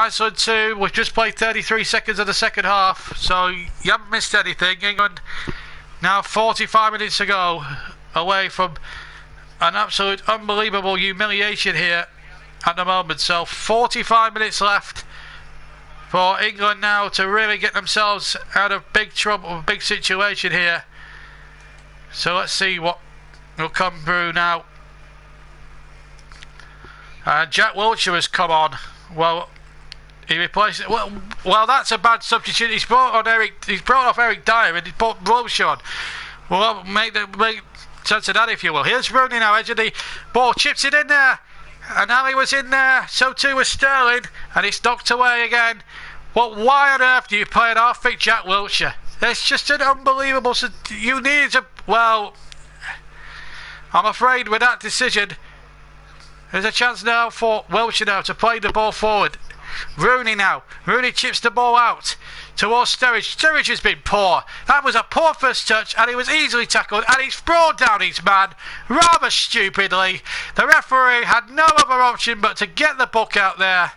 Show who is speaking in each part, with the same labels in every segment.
Speaker 1: Iceland 2, we've just played 33 seconds of the second half, so you haven't missed anything. England now 45 minutes to go, away from an absolute unbelievable humiliation here at the moment. So 45 minutes left for England now to really get themselves out of big trouble, big situation here. So let's see what will come through now. Jack Wilshere has come on. Well, he replaced it. Well, that's a bad substitute. He's brought off Eric Dyer and he put Wilshere on. Well, make sense of that, if you will. Here's Rooney now, edge of the ball, chips it in there, and Ali was in there. So too was Sterling, and it's knocked away again. Well, why on earth do you play an half-fit Jack Wilshere? It's just an unbelievable. You need to. Well, I'm afraid with that decision, there's a chance now for Wilshere now to play the ball forward. Rooney now. Rooney chips the ball out towards Sturridge. Sturridge has been poor. That was a poor first touch, and he was easily tackled, and he's brought down his man rather stupidly. The referee had no other option but to get the book out there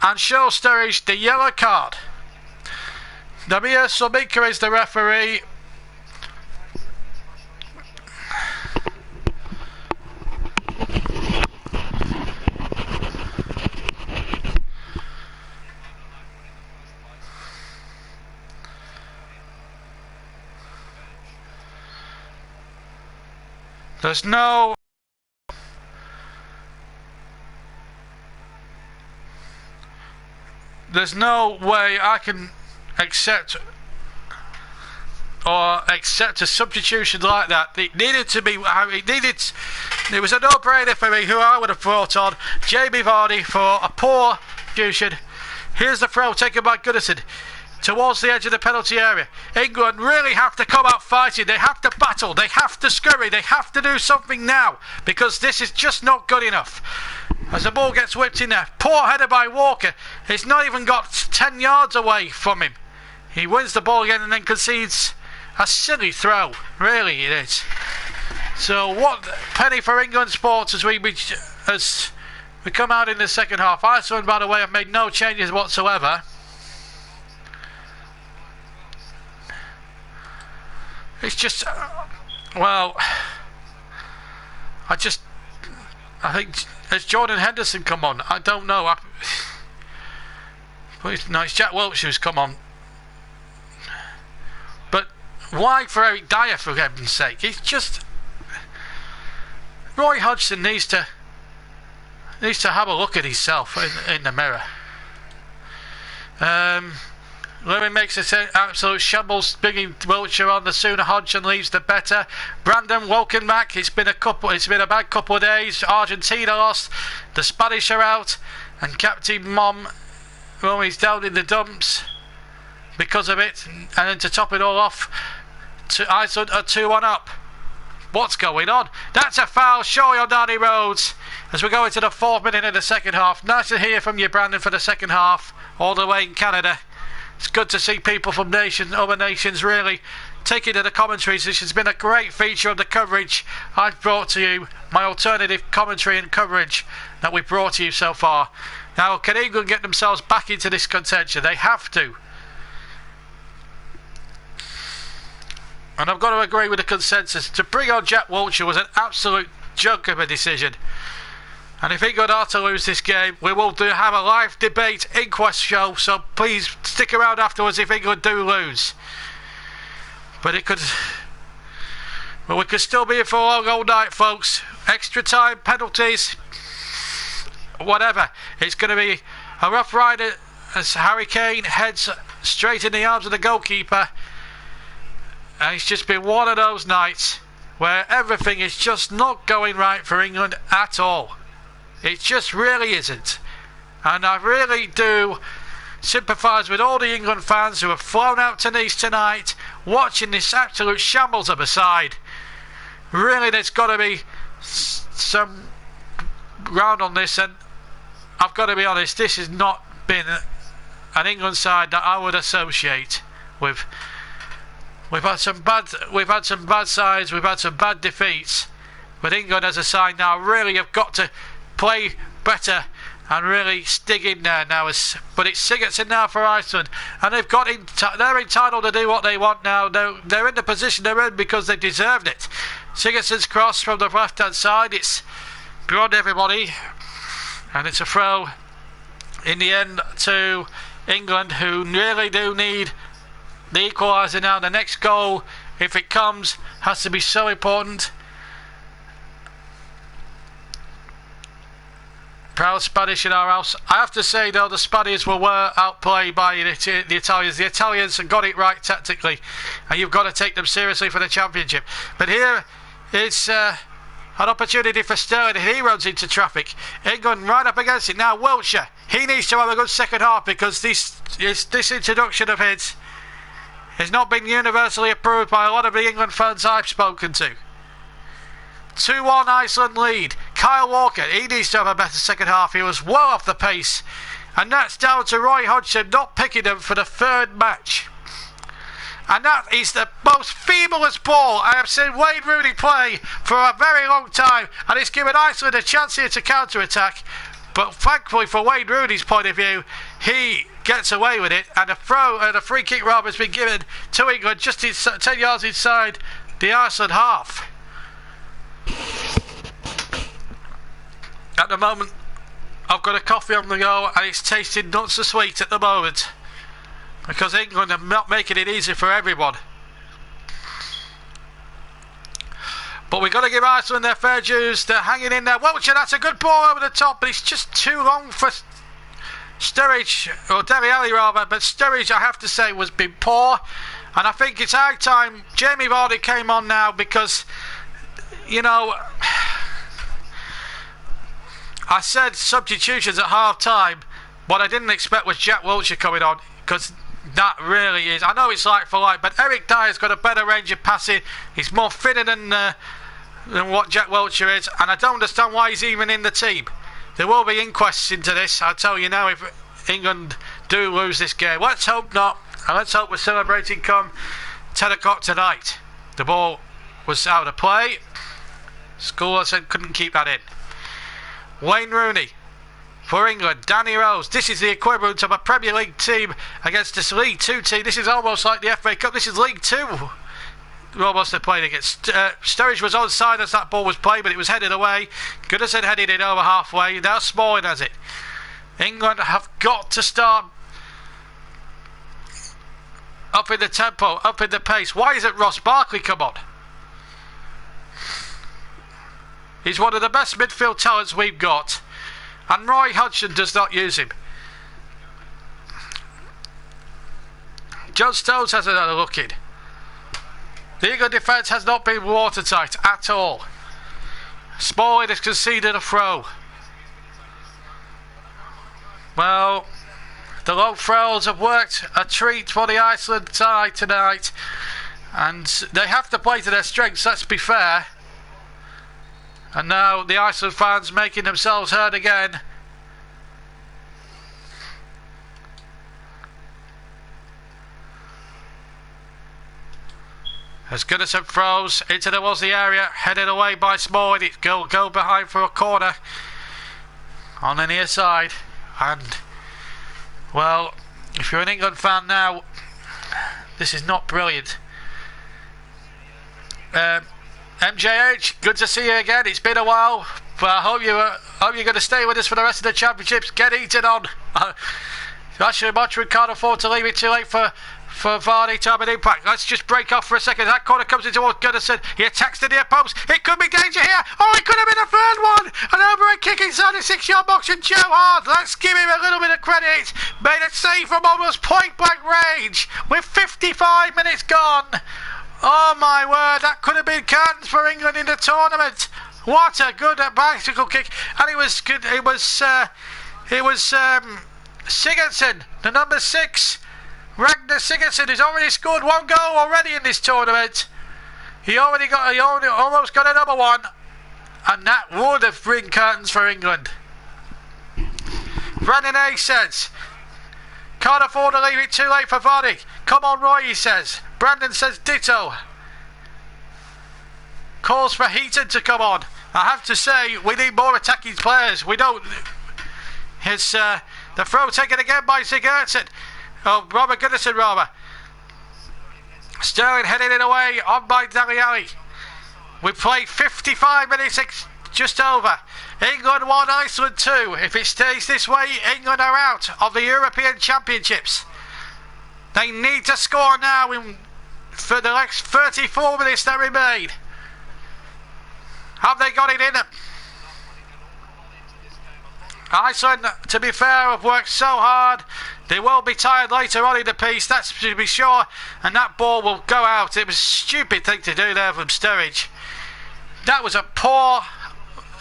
Speaker 1: and show Sturridge the yellow card. Damir Somika is the referee. There's no way I can accept a substitution like that. It needed to be. It was a no-brainer for me. Who I would have brought on, Jamie Vardy, for a poor fusion. Here's the throw taken by Goodison towards the edge of the penalty area. England really have to come out fighting. They have to battle. They have to scurry. They have to do something now, because this is just not good enough. As the ball gets whipped in there, poor header by Walker. It's not even got 10 yards away from him. He wins the ball again and then concedes a silly throw. Really, it is. So what penny for England sports as we come out in the second half. Iceland, by the way, have made no changes whatsoever. It's just, well, I think, has Jordan Henderson come on? I don't know. No, it's Jack Wilshere who's come on. But why for Eric Dyer, for heaven's sake? It's just, Roy Hodgson needs to have a look at himself in the mirror. Lewin makes an absolute shambles, bringing Wilshere on. The sooner Hodgson leaves, the better. Brandon, welcome back. It's been a bad couple of days. Argentina lost. The Spanish are out, and Captain Mom, well, he's down in the dumps because of it. And then to top it all off, Iceland are 2-1 up. What's going on? That's a foul, surely, on Danny Rhodes. As we go into the 4th minute of the second half. Nice to hear from you, Brandon, for the second half, all the way in Canada. It's good to see people from other nations really taking to the commentaries. This has been a great feature of the coverage I've brought to you, my alternative commentary and coverage that we've brought to you so far. Now, can England get themselves back into this contention? They have to. And I've got to agree with the consensus. To bring on Jack Wilshere was an absolute junk of a decision. And if England are to lose this game, we will have a live debate inquest show, so please stick around afterwards if England do lose. But we could still be in for a long old night, folks. Extra time, penalties, whatever. It's going to be a rough ride as Harry Kane heads straight in the arms of the goalkeeper. And it's just been one of those nights where everything is just not going right for England at all. It just really isn't. And I really do sympathise with all the England fans who have flown out to Nice tonight watching this absolute shambles of a side. Really, there's got to be some ground on this, and I've got to be honest, this has not been an England side that I would associate with. We've had some bad sides, we've had some bad defeats, but England as a side now really have got to play better and really dig in there now. But it's Sigurdsson now for Iceland, and they've got they're entitled to do what they want now. They're in the position they're in because they deserved it. Sigurdsson's cross from the left-hand side, it's beyond everybody, and it's a throw in the end to England, who really do need the equaliser now. The next goal, if it comes, has to be so important. Proud Spanish in our house. I have to say though, the Spaniards were outplayed by the Italians. The Italians got it right tactically, and you've got to take them seriously for the championship. But here is an opportunity for Sterling, and he runs into traffic. England right up against it now. Wiltshire, he needs to have a good second half, because this introduction of his has not been universally approved by a lot of the England fans I've spoken to. 2-1 Iceland lead. Kyle Walker, he needs to have a better second half. He was well off the pace, and that's down to Roy Hodgson not picking him for the third match. And that is the most feeblest ball I have seen Wayne Rooney play for a very long time, and it's given Iceland a chance here to counter-attack. But thankfully for Wayne Rooney's point of view, he gets away with it, and a free kick rather has been given to England just 10 yards inside the Iceland half. At the moment, I've got a coffee on the go, and it's tasting not so sweet at the moment, because England are not making it easy for everyone. But we've got to give Iceland their fair dues. They're hanging in there. Wiltshire, that's a good ball over the top, but it's just too long for Sturridge, or Dele Alli rather. But Sturridge, I have to say, was been poor, and I think it's high time Jamie Vardy came on now, because, you know, I said substitutions at half time. What I didn't expect was Jack Wilshere coming on, because that really is, I know it's like for like, but Eric Dyer's got a better range of passing. He's more fitter than what Jack Wilshere is, and I don't understand why he's even in the team. There will be inquests into this, I'll tell you now, if England do lose this game. Let's hope not, and let's hope we're celebrating come 10 o'clock tonight. The ball was out of play. Schoolers couldn't keep that in. Wayne Rooney for England. Danny Rose. This is the equivalent of a Premier League team against this League 2 team. This is almost like the FA Cup. This is League 2. Almost they're playing against. Sturridge was onside as that ball was played, but it was headed away. Goodison headed it over halfway. Now Smalling has it. England have got to start up in the tempo, up in the pace. Why isn't Ross Barkley come on? He's one of the best midfield talents we've got, and Roy Hodgson does not use him. John Stones has another look in. The England defence has not been watertight at all. Smalling has conceded a throw. Well, the long throws have worked a treat for the Iceland side tonight, and they have to play to their strengths, let's be fair. And now the Iceland fans making themselves heard again. As Goodison throws into the Wolseley area, headed away by Smalling. It's go behind for a corner on the near side. And, well, if you're an England fan now, this is not brilliant. MJH, good to see you again. It's been a while, but I hope you're going to stay with us for the rest of the championships. Get eaten on. Actually, Mottram can't afford to leave it too late for Vardy to have an impact. Let's just break off for a second. That corner comes in towards Goodison. He attacks the near post. It could be danger here. Oh, it could have been a third one. An overhead kick inside the 6-yard box, and Joe Hart, let's give him a little bit of credit, made a save from almost point blank range with 55 minutes gone. Oh my word, that could have been curtains for England in the tournament. What a good bicycle kick. And it was good. It was Sigurdsson, the number 6. Ragnar Sigurdsson has already scored 1 goal already in this tournament. He almost got another one, and that would have been curtains for England. Brandon A says, can't afford to leave it too late for Vardy. Come on, Roy, he says. Brandon says ditto. Calls for Heaton to come on. I have to say, we need more attacking players. We don't. Here's the throw taken again by Sigurdsson. Oh, Robert Goodison, Sterling heading it away on by Dele Alli. We played 55 minutes, just over. England 1, Iceland 2. If it stays this way, England are out of the European Championships. They need to score now for the next 34 minutes that remain. Have they got it in them? Iceland, to be fair, have worked so hard. They will be tired later on in the piece, that's to be sure. And that ball will go out. It was a stupid thing to do there from Sturridge. That was a poor,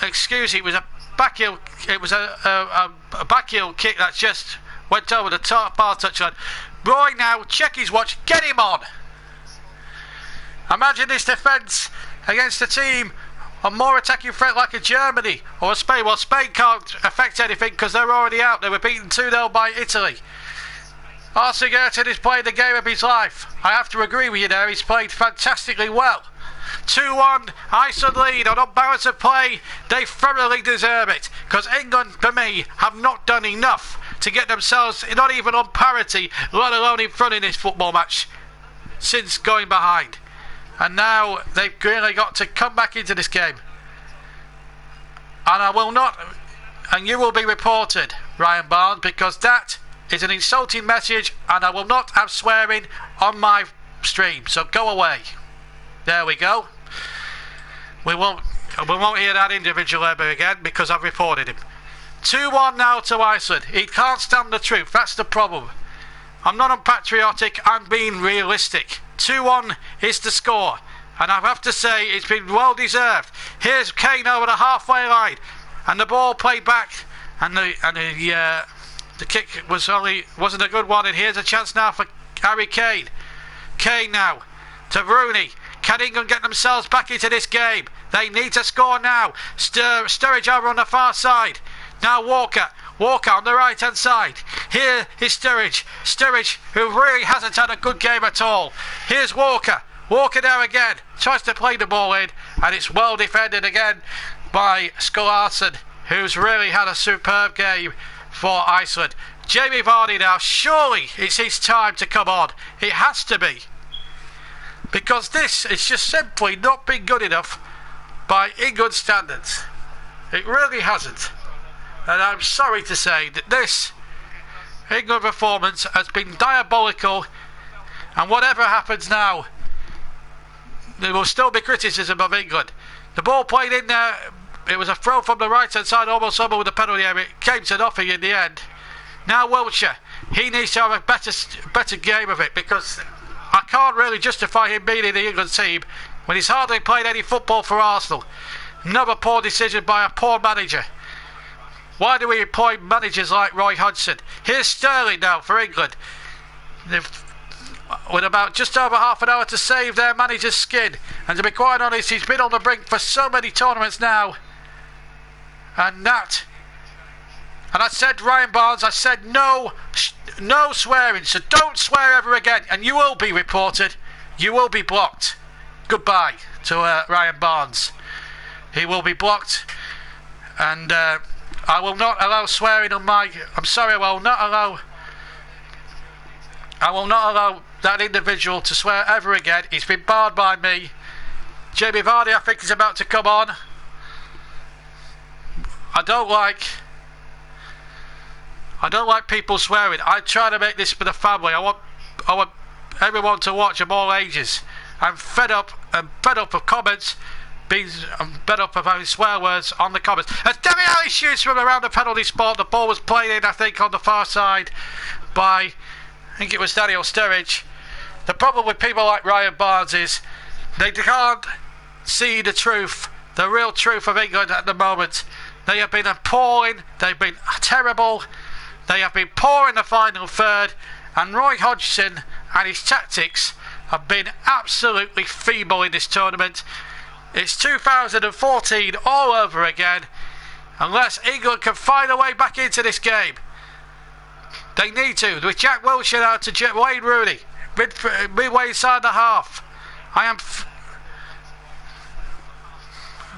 Speaker 1: it was a backheel. It was a backheel kick that just went over the top bar touchline. Roy now, check his watch, get him on. Imagine this defence against a team a more attacking threat like a Germany or a Spain. Well, Spain can't affect anything because they're already out. They were beaten 2-0 by Italy. Arsene Gerten is playing the game of his life. I have to agree with you there. He's played fantastically well. 2-1, Iceland lead. On balance of play, they thoroughly deserve it. Because England, for me, have not done enough to get themselves not even on parity, let alone in front in this football match, since going behind. And now they've really got to come back into this game. And I will not, and you will be reported, Ryan Barnes, because that is an insulting message, and I will not have swearing on my stream. So go away. There we go. We won't hear that individual ever again because I've reported him. 2-1 now to Iceland. He can't stand the truth. That's the problem. I'm not unpatriotic. I'm being realistic. 2-1 is the score, and I have to say it's been well deserved. Here's Kane over the halfway line, and the ball played back, and the kick wasn't a good one. And here's a chance now for Harry Kane. Kane now to Rooney. Can England get themselves back into this game? They need to score now. Sturridge over on the far side. Now Walker on the right hand side. Here is Sturridge, who really hasn't had a good game at all. Here's Walker there again, tries to play the ball in, and it's well defended again by Skulason, who's really had a superb game for Iceland. Jamie Vardy now, surely it's his time to come on. It has to be, because this is just simply not been good enough by England standards. It really hasn't. And I'm sorry to say that this England performance has been diabolical, and whatever happens now, there will still be criticism of England. The ball played in there, it was a throw from the right hand side, almost over with the penalty area. It came to nothing in the end. Now Wilshere, he needs to have a better game of it, because I can't really justify him being in the England team when he's hardly played any football for Arsenal. Another poor decision by a poor manager. Why do we employ managers like Roy Hodgson? Here's Sterling now for England. With about just over half an hour to save their manager's skin. And to be quite honest, he's been on the brink for so many tournaments now. And I said, Ryan Barnes, I said no swearing. So don't swear ever again. And you will be reported. You will be blocked. Goodbye to Ryan Barnes. He will be blocked. And I will not allow swearing on my... I'm sorry, I will not allow that individual to swear ever again. He's been barred by me. Jamie Vardy, I think, is about to come on. I don't like people swearing. I try to make this for the family. I want everyone to watch of all ages. I'm fed up of comments. I'm fed up of having swear words on the comments. As Dele Alli shoots from around the penalty spot, the ball was played in, I think, on the far side by, I think it was Daniel Sturridge. The problem with people like Ryan Barnes is they can't see the truth, the real truth of England at the moment. They have been appalling, they've been terrible, they have been poor in the final third, and Roy Hodgson and his tactics have been absolutely feeble in this tournament. It's 2014 all over again, unless England can find a way back into this game. They need to, with Jack Wilshere out to Wayne Rooney, midway inside the half.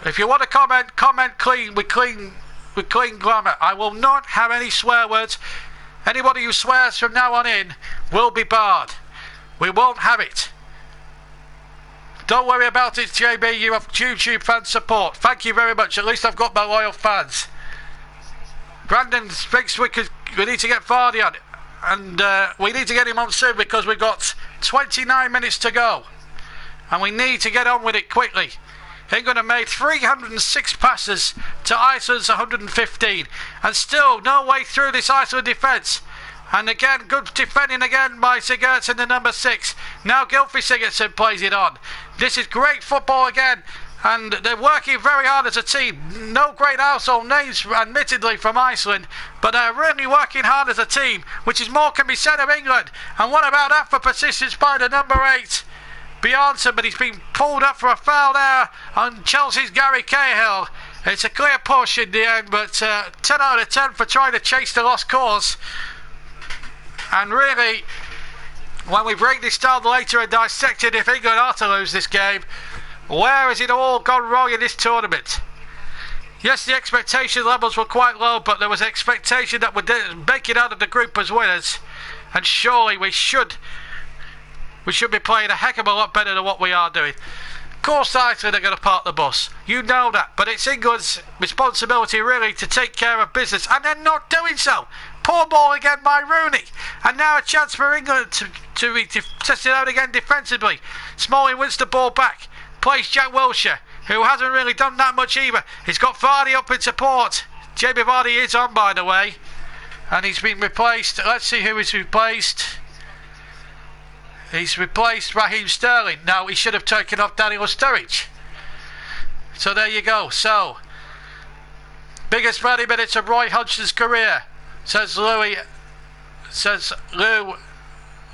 Speaker 1: If you want to comment clean with clean with clean grammar. I will not have any swear words. Anybody who swears from now on in will be barred. We won't have it. Don't worry about it, JB. You have YouTube fan support. Thank you very much. At least I've got my loyal fans. Brandon thinks we need to get Vardy on, and we need to get him on soon because we've got 29 minutes to go, and we need to get on with it quickly. England have made 306 passes to Iceland's 115, and still no way through this Iceland defence. And again, good defending again by Sigurdsson, the number 6. Now Gylfi Sigurdsson plays it on. This is great football again, and they're working very hard as a team. No great household names, admittedly, from Iceland, but they're really working hard as a team, which is more can be said of England. And what about that for persistence by the number 8, Bjarnason, but he's been pulled up for a foul there on Chelsea's Gary Cahill. It's a clear push in the end, but 10 out of 10 for trying to chase the lost cause. And really, when we break this down later and dissect it, if England are to lose this game, where has it all gone wrong in this tournament? Yes, the expectation levels were quite low, but there was expectation that we'd make it out of the group as winners, and surely we should be playing a heck of a lot better than what we are doing. Of course Iceland are going to park the bus, you know that, but it's England's responsibility really to take care of business, and they're not doing so. Poor ball again by Rooney, and now a chance for England to be tested out again defensively. Smalling wins the ball back, plays Jack Wilshere, who hasn't really done that much either. He's got Vardy up in support. Jamie Vardy is on, by the way, and he's been replaced. Let's see who he's replaced. He's replaced Raheem Sterling. Now he should have taken off Daniel Sturridge. So there you go. So biggest 30 minutes of Roy Hodgson's career, says Lou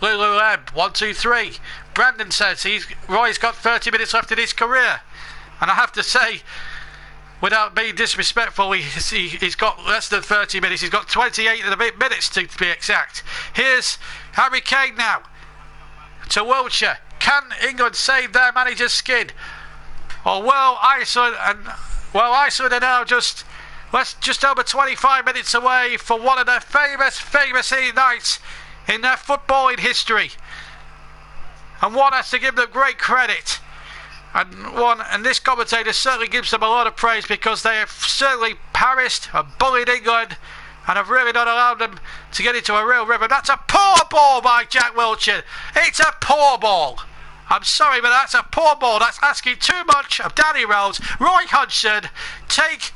Speaker 1: Leb. 1, 2, 3. Brandon says Roy's got 30 minutes left in his career, and I have to say, without being disrespectful, he's got less than 30 minutes. He's got 28 and a bit minutes to be exact. Here's Harry Kane now to Wilshere. Can England save their manager's skin? Or will Iceland are now just over 25 minutes away for one of their famous nights in their footballing history. And one has to give them great credit. And this commentator certainly gives them a lot of praise, because they have certainly harassed and bullied England and have really not allowed them to get into a real rhythm. That's a poor ball by Jack Wilshere. It's a poor ball. I'm sorry, but that's a poor ball. That's asking too much of Danny Rose. Roy Hodgson, take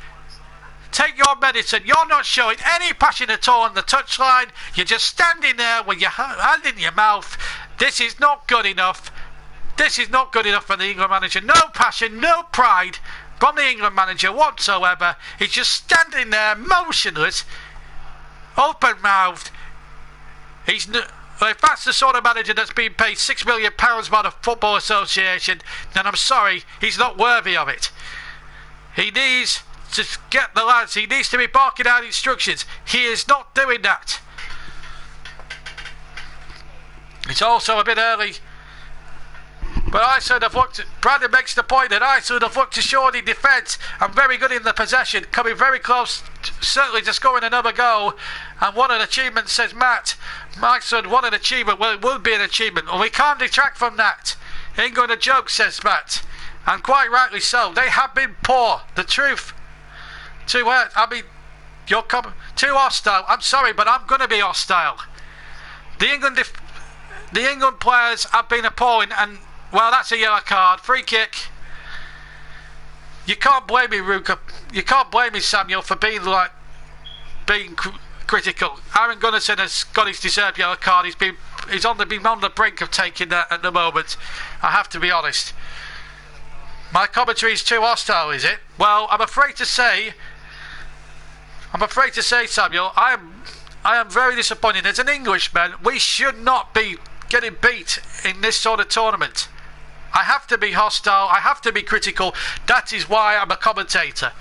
Speaker 1: your medicine. You're not showing any passion at all on the touchline. You're just standing there with your hand in your mouth. This is not good enough. This is not good enough for the England manager. No passion, no pride from the England manager whatsoever. He's just standing there motionless, open-mouthed. If that's the sort of manager that's being paid £6 million by the Football Association, then I'm sorry, he's not worthy of it. He needs to get the lads. He needs to be barking out instructions. He is not doing that. It's also a bit early, but Iceland have looked. Brandon makes the point that Iceland have looked assured in defence and very good in the possession, coming very close, certainly to scoring another goal. And what an achievement, says Matt. Iceland, what an achievement. Well, it will be an achievement, and we can't detract from that. England a joke, says Matt, and quite rightly so. They have been poor. The truth. Too you're too hostile. I'm sorry, but I'm going to be hostile. The England players have been appalling, and well, that's a yellow card. Free kick. You can't blame me, Ruka. You can't blame me, Samuel, for being critical. Aaron Gunnarsson has got his deserved yellow card. He's on the brink of taking that at the moment. I have to be honest. My commentary is too hostile, is it? Well, I'm afraid to say, Samuel, I am very disappointed. As an Englishman, we should not be getting beat in this sort of tournament. I have to be hostile. I have to be critical. That is why I'm a commentator.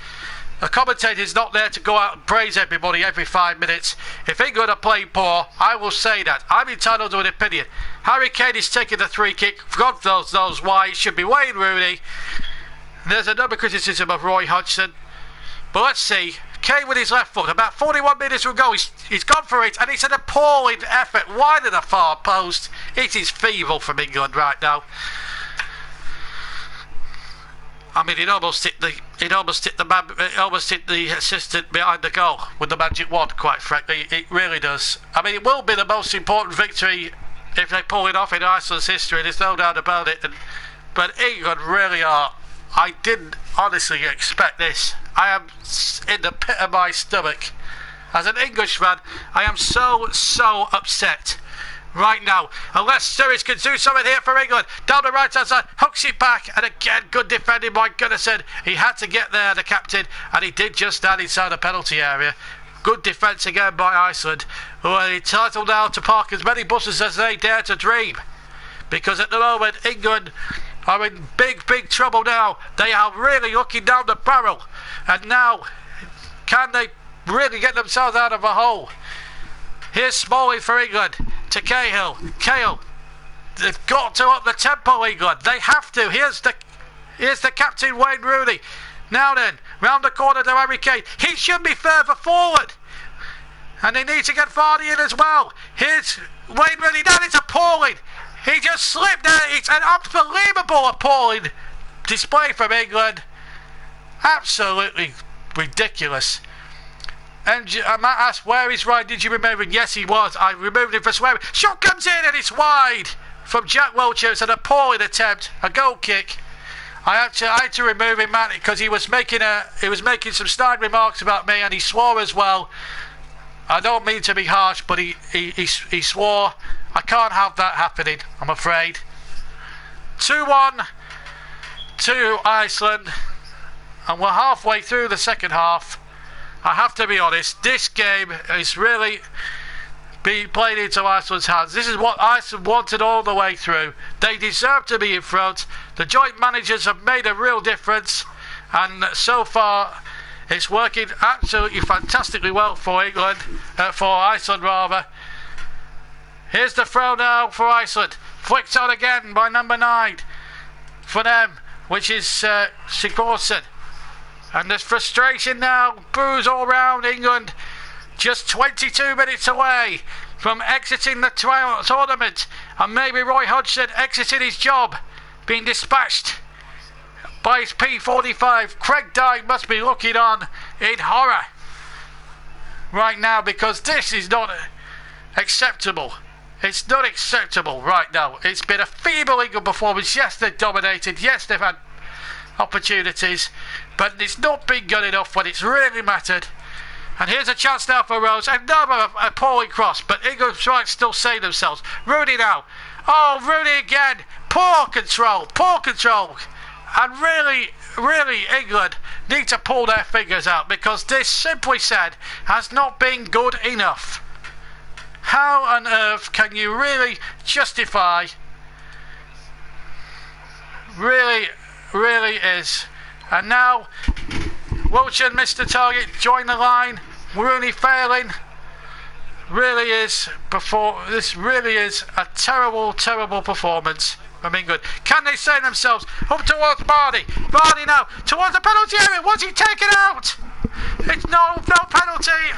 Speaker 1: A commentator is not there to go out and praise everybody every 5 minutes. If England are playing poor, I will say that. I'm entitled to an opinion. Harry Kane is taking the free kick. God knows why. It should be Wayne Rooney. There's another criticism of Roy Hodgson. But let's see. Kane with his left foot, about 41 metres from goal, he's gone for it, and it's an appalling effort wide of the far post. It is feeble from England right now. I mean, it almost hit the assistant behind the goal with the magic wand. Quite frankly, it really does. I mean, it will be the most important victory if they pull it off in Iceland's history. There's no doubt about it. But England really are. I didn't honestly expect this. I am in the pit of my stomach. As an Englishman, I am so upset right now. Unless Sturridge can do something here for England. Down the right hand side, hooks it back, and again, good defending by Gunnarsson. He had to get there, the captain, and he did just stand inside the penalty area. Good defence again by Iceland, who are entitled now to park as many buses as they dare to dream. Because at the moment, England are in big trouble now. They are really looking down the barrel. And now, can they really get themselves out of a hole? Here's Smalling for England to Cahill. Cahill, they've got to up the tempo, England. They have to. Here's the captain, Wayne Rooney. Now then, round the corner to Harry Kane. He should be further forward. And they need to get Vardy in as well. Here's Wayne Rooney. That is appalling. He just slipped there. It's an unbelievable, appalling display from England. Absolutely ridiculous. And I might ask, where is Ryan? Did you remove him? Yes, he was. I removed him for swearing. Shot comes in and it's wide from Jack Wilshere. It's an appalling attempt. A goal kick. I had to remove him, man, because he was making some snide remarks about me, and he swore as well. I don't mean to be harsh, but he swore. I can't have that happening, I'm afraid. 2-1 to Iceland, and we're halfway through the second half. I have to be honest, this game is really being played into Iceland's hands. This is what Iceland wanted all the way through. They deserve to be in front. The joint managers have made a real difference, and so far it's working absolutely fantastically well for England, for Iceland rather. Here's the throw now for Iceland. Flicked on again by number 9 for them, which is Sigurdsson. And there's frustration now, boos all round England. Just 22 minutes away from exiting the tournament, and maybe Roy Hodgson exiting his job, being dispatched by his P45. Craig Dye must be looking on in horror right now, because this is not acceptable. It's not acceptable right now. It's been a feeble England performance. Yes, they've dominated. Yes, they've had opportunities, but it's not been good enough when it's really mattered. And here's a chance now for Rose. Another appalling cross, but England might still save themselves. Rooney now. Oh, Rooney again. Poor control. And really, England need to pull their fingers out, because this, simply said, has not been good enough. How on earth can you really justify? Really is. And now Wilshere missed the target, joined the line. Rooney failing. This really is a terrible performance from England. Can they save themselves? Up towards Vardy. Vardy now towards the penalty area. Was he taken out? It's no penalty.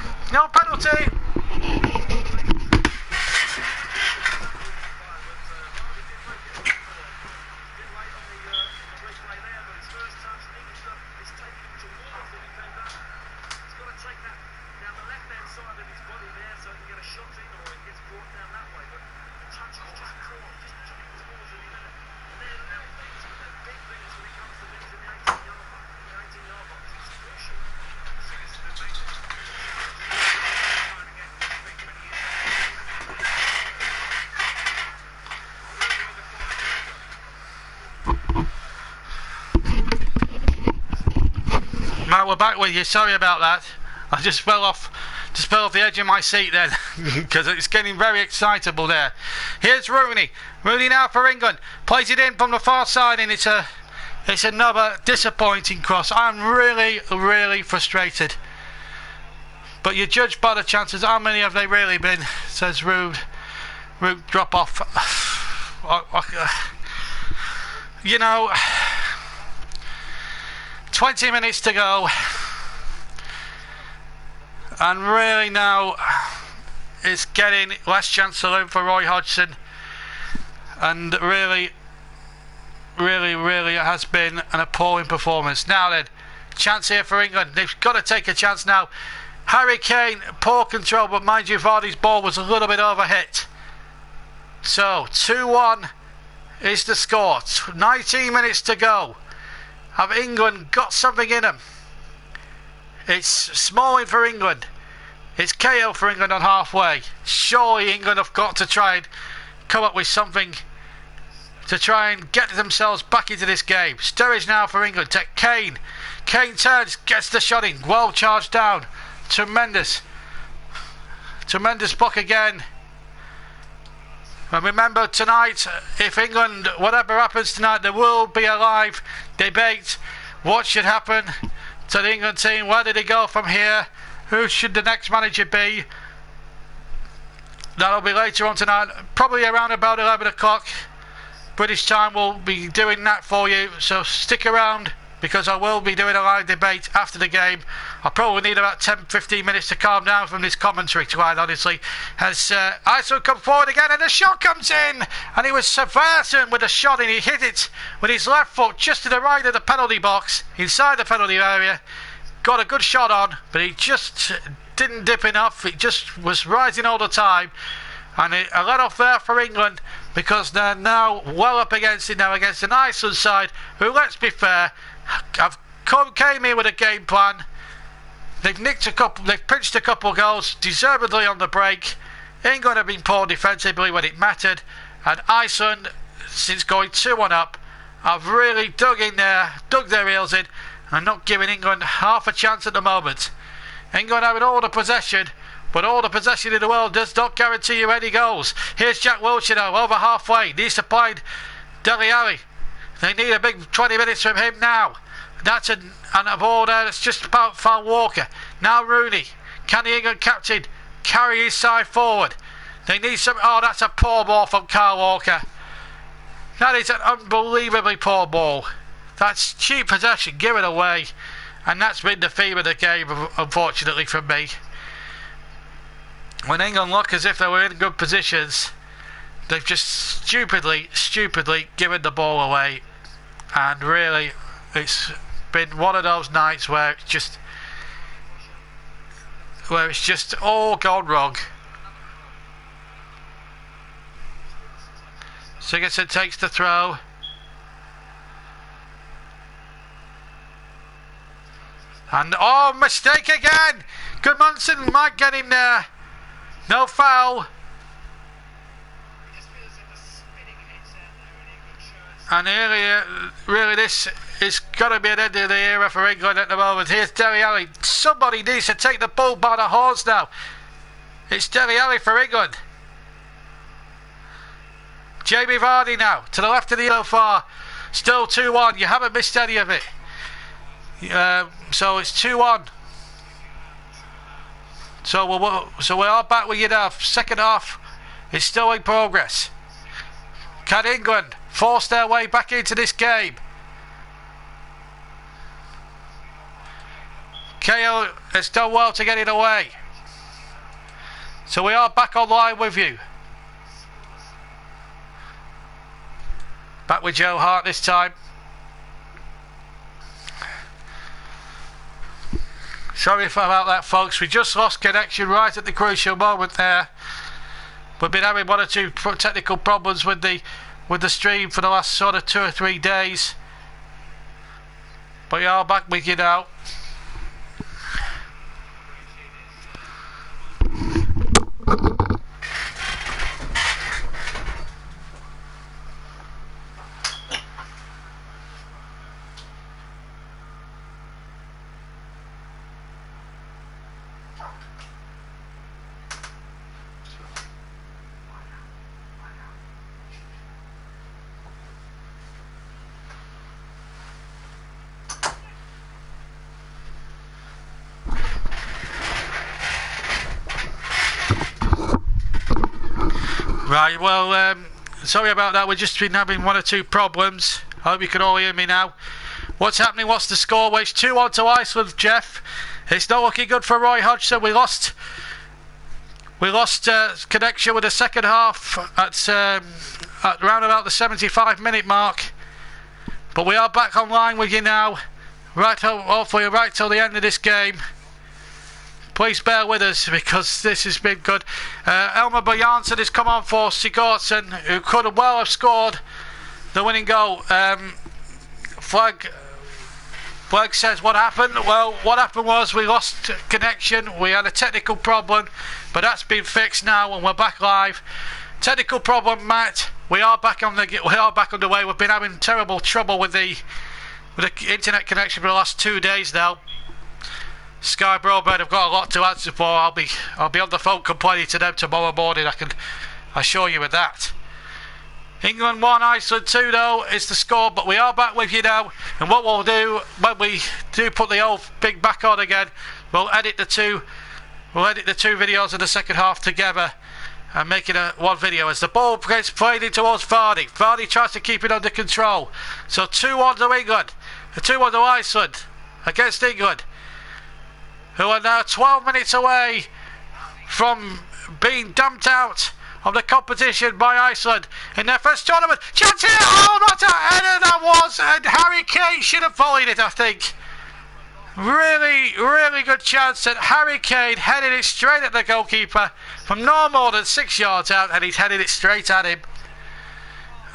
Speaker 1: Now we're back with you. Sorry about that. I just fell off the edge of my seat then, because it's getting very excitable there. Here's Rooney. Rooney now for England. Plays it in from the far side, and it's another disappointing cross. I'm really frustrated. But you judge by the chances. How many have they really been? Says Rude drop off. You know, 20 minutes to go. And really now it's getting less chance to learn for Roy Hodgson, and really it has been an appalling performance. Now then, chance here for England. They've got to take a chance now. Harry Kane, poor control, but mind you, Vardy's ball was a little bit overhit. So 2-1 is the score. 19 minutes to go. Have England got something in them? It's Smalling for England. It's KO for England on halfway. Surely England have got to try and come up with something to try and get themselves back into this game. Sturridge now for England. Take Kane. Kane turns, gets the shot in. Well charged down. Tremendous block again. And remember tonight, if England, whatever happens tonight, there will be a live debate. What should happen to the England team? Where did they go from here? Who should the next manager be? That'll be later on tonight, probably around about 11 o'clock British time. We'll be doing that for you, so stick around, because I will be doing a live debate after the game. I'll probably need about 10-15 minutes to calm down from this commentary, quite honestly. As Iceland come forward again, and the shot comes in, and it was Severson with a shot, and he hit it with his left foot just to the right of the penalty box, inside the penalty area. Got a good shot on, but he just didn't dip enough. It just was rising all the time, and a let off there for England, because they're now well up against it now, against an Iceland side who, let's be fair, came in with a game plan. They've pinched a couple goals deservedly on the break. England have been poor defensively when it mattered, and Iceland, since going 2-1 up, have really dug their heels in, and not giving England half a chance at the moment. England having all the possession, but all the possession in the world does not guarantee you any goals. Here's Jack Wilshere now, over halfway, needs to find Dele Alli. They need a big 20 minutes from him now. That's a ball there that's just about Val Walker. Now Rooney. Can the England captain carry his side forward? They need some. Oh, that's a poor ball from Kyle Walker. That is an unbelievably poor ball. That's cheap possession, give it away. And that's been the theme of the game, unfortunately, for me. When England look as if they were in good positions, they've just stupidly given the ball away. And really, it's been one of those nights where it's just all gone wrong. Sigurdsson takes the throw. And oh, mistake again! Gudmundsson might get him there. No foul. And really this is got to be an end of the era for England at the moment. Here's Dele Alli. Somebody needs to take the bull by the horns now. It's Dele Alli for England. Jamie Vardy now, to the left of the yellow far. Still 2-1. You haven't missed any of it. So it's 2-1. So we are back with you now. Second half is still in progress. Can England force their way back into this game? KO has done well to get it away. So we are back online with you. Back with Joe Hart this time. Sorry about that, folks. We just lost connection right at the crucial moment there. We've been having one or two technical problems with the stream for the last sort of 2 or 3 days. But we are back with you now. Right, well, sorry about that. We've just been having 1 or 2 problems. I hope you can all hear me now. What's happening? What's the score? Well, it's 2-1 to Iceland, Jeff. It's not looking good for Roy Hodgson. We lost connection with the second half at around about the 75-minute mark. But we are back online with you now. Hopefully right till the end of this game. Please bear with us because this has been good. Elmer Bojansen has come on for Sigurdsson, who could well have scored the winning goal. Flag says what happened. Well, what happened was we lost connection. We had a technical problem, but that's been fixed now and we're back live. Technical problem, Matt. We are back underway. We've been having terrible trouble with the internet connection for the last 2 days now. Sky Broadband have got a lot to answer for. I'll be on the phone complaining to them tomorrow morning. I can assure you of that. England 1, Iceland 2 though is the score, but we are back with you now. And what we'll do when we do put the old big back on again, we'll edit the two videos in the second half together and make it one video as the ball gets played in towards Vardy. Vardy tries to keep it under control. So 2-1 to England, 2-1 to Iceland against England, who are now 12 minutes away from being dumped out of the competition by Iceland in their first tournament. Chance here! Oh, what a header that was! And Harry Kane should have volleyed it, I think. Really, really good chance that Harry Kane headed it straight at the goalkeeper from no more than 6 yards out, and he's headed it straight at him.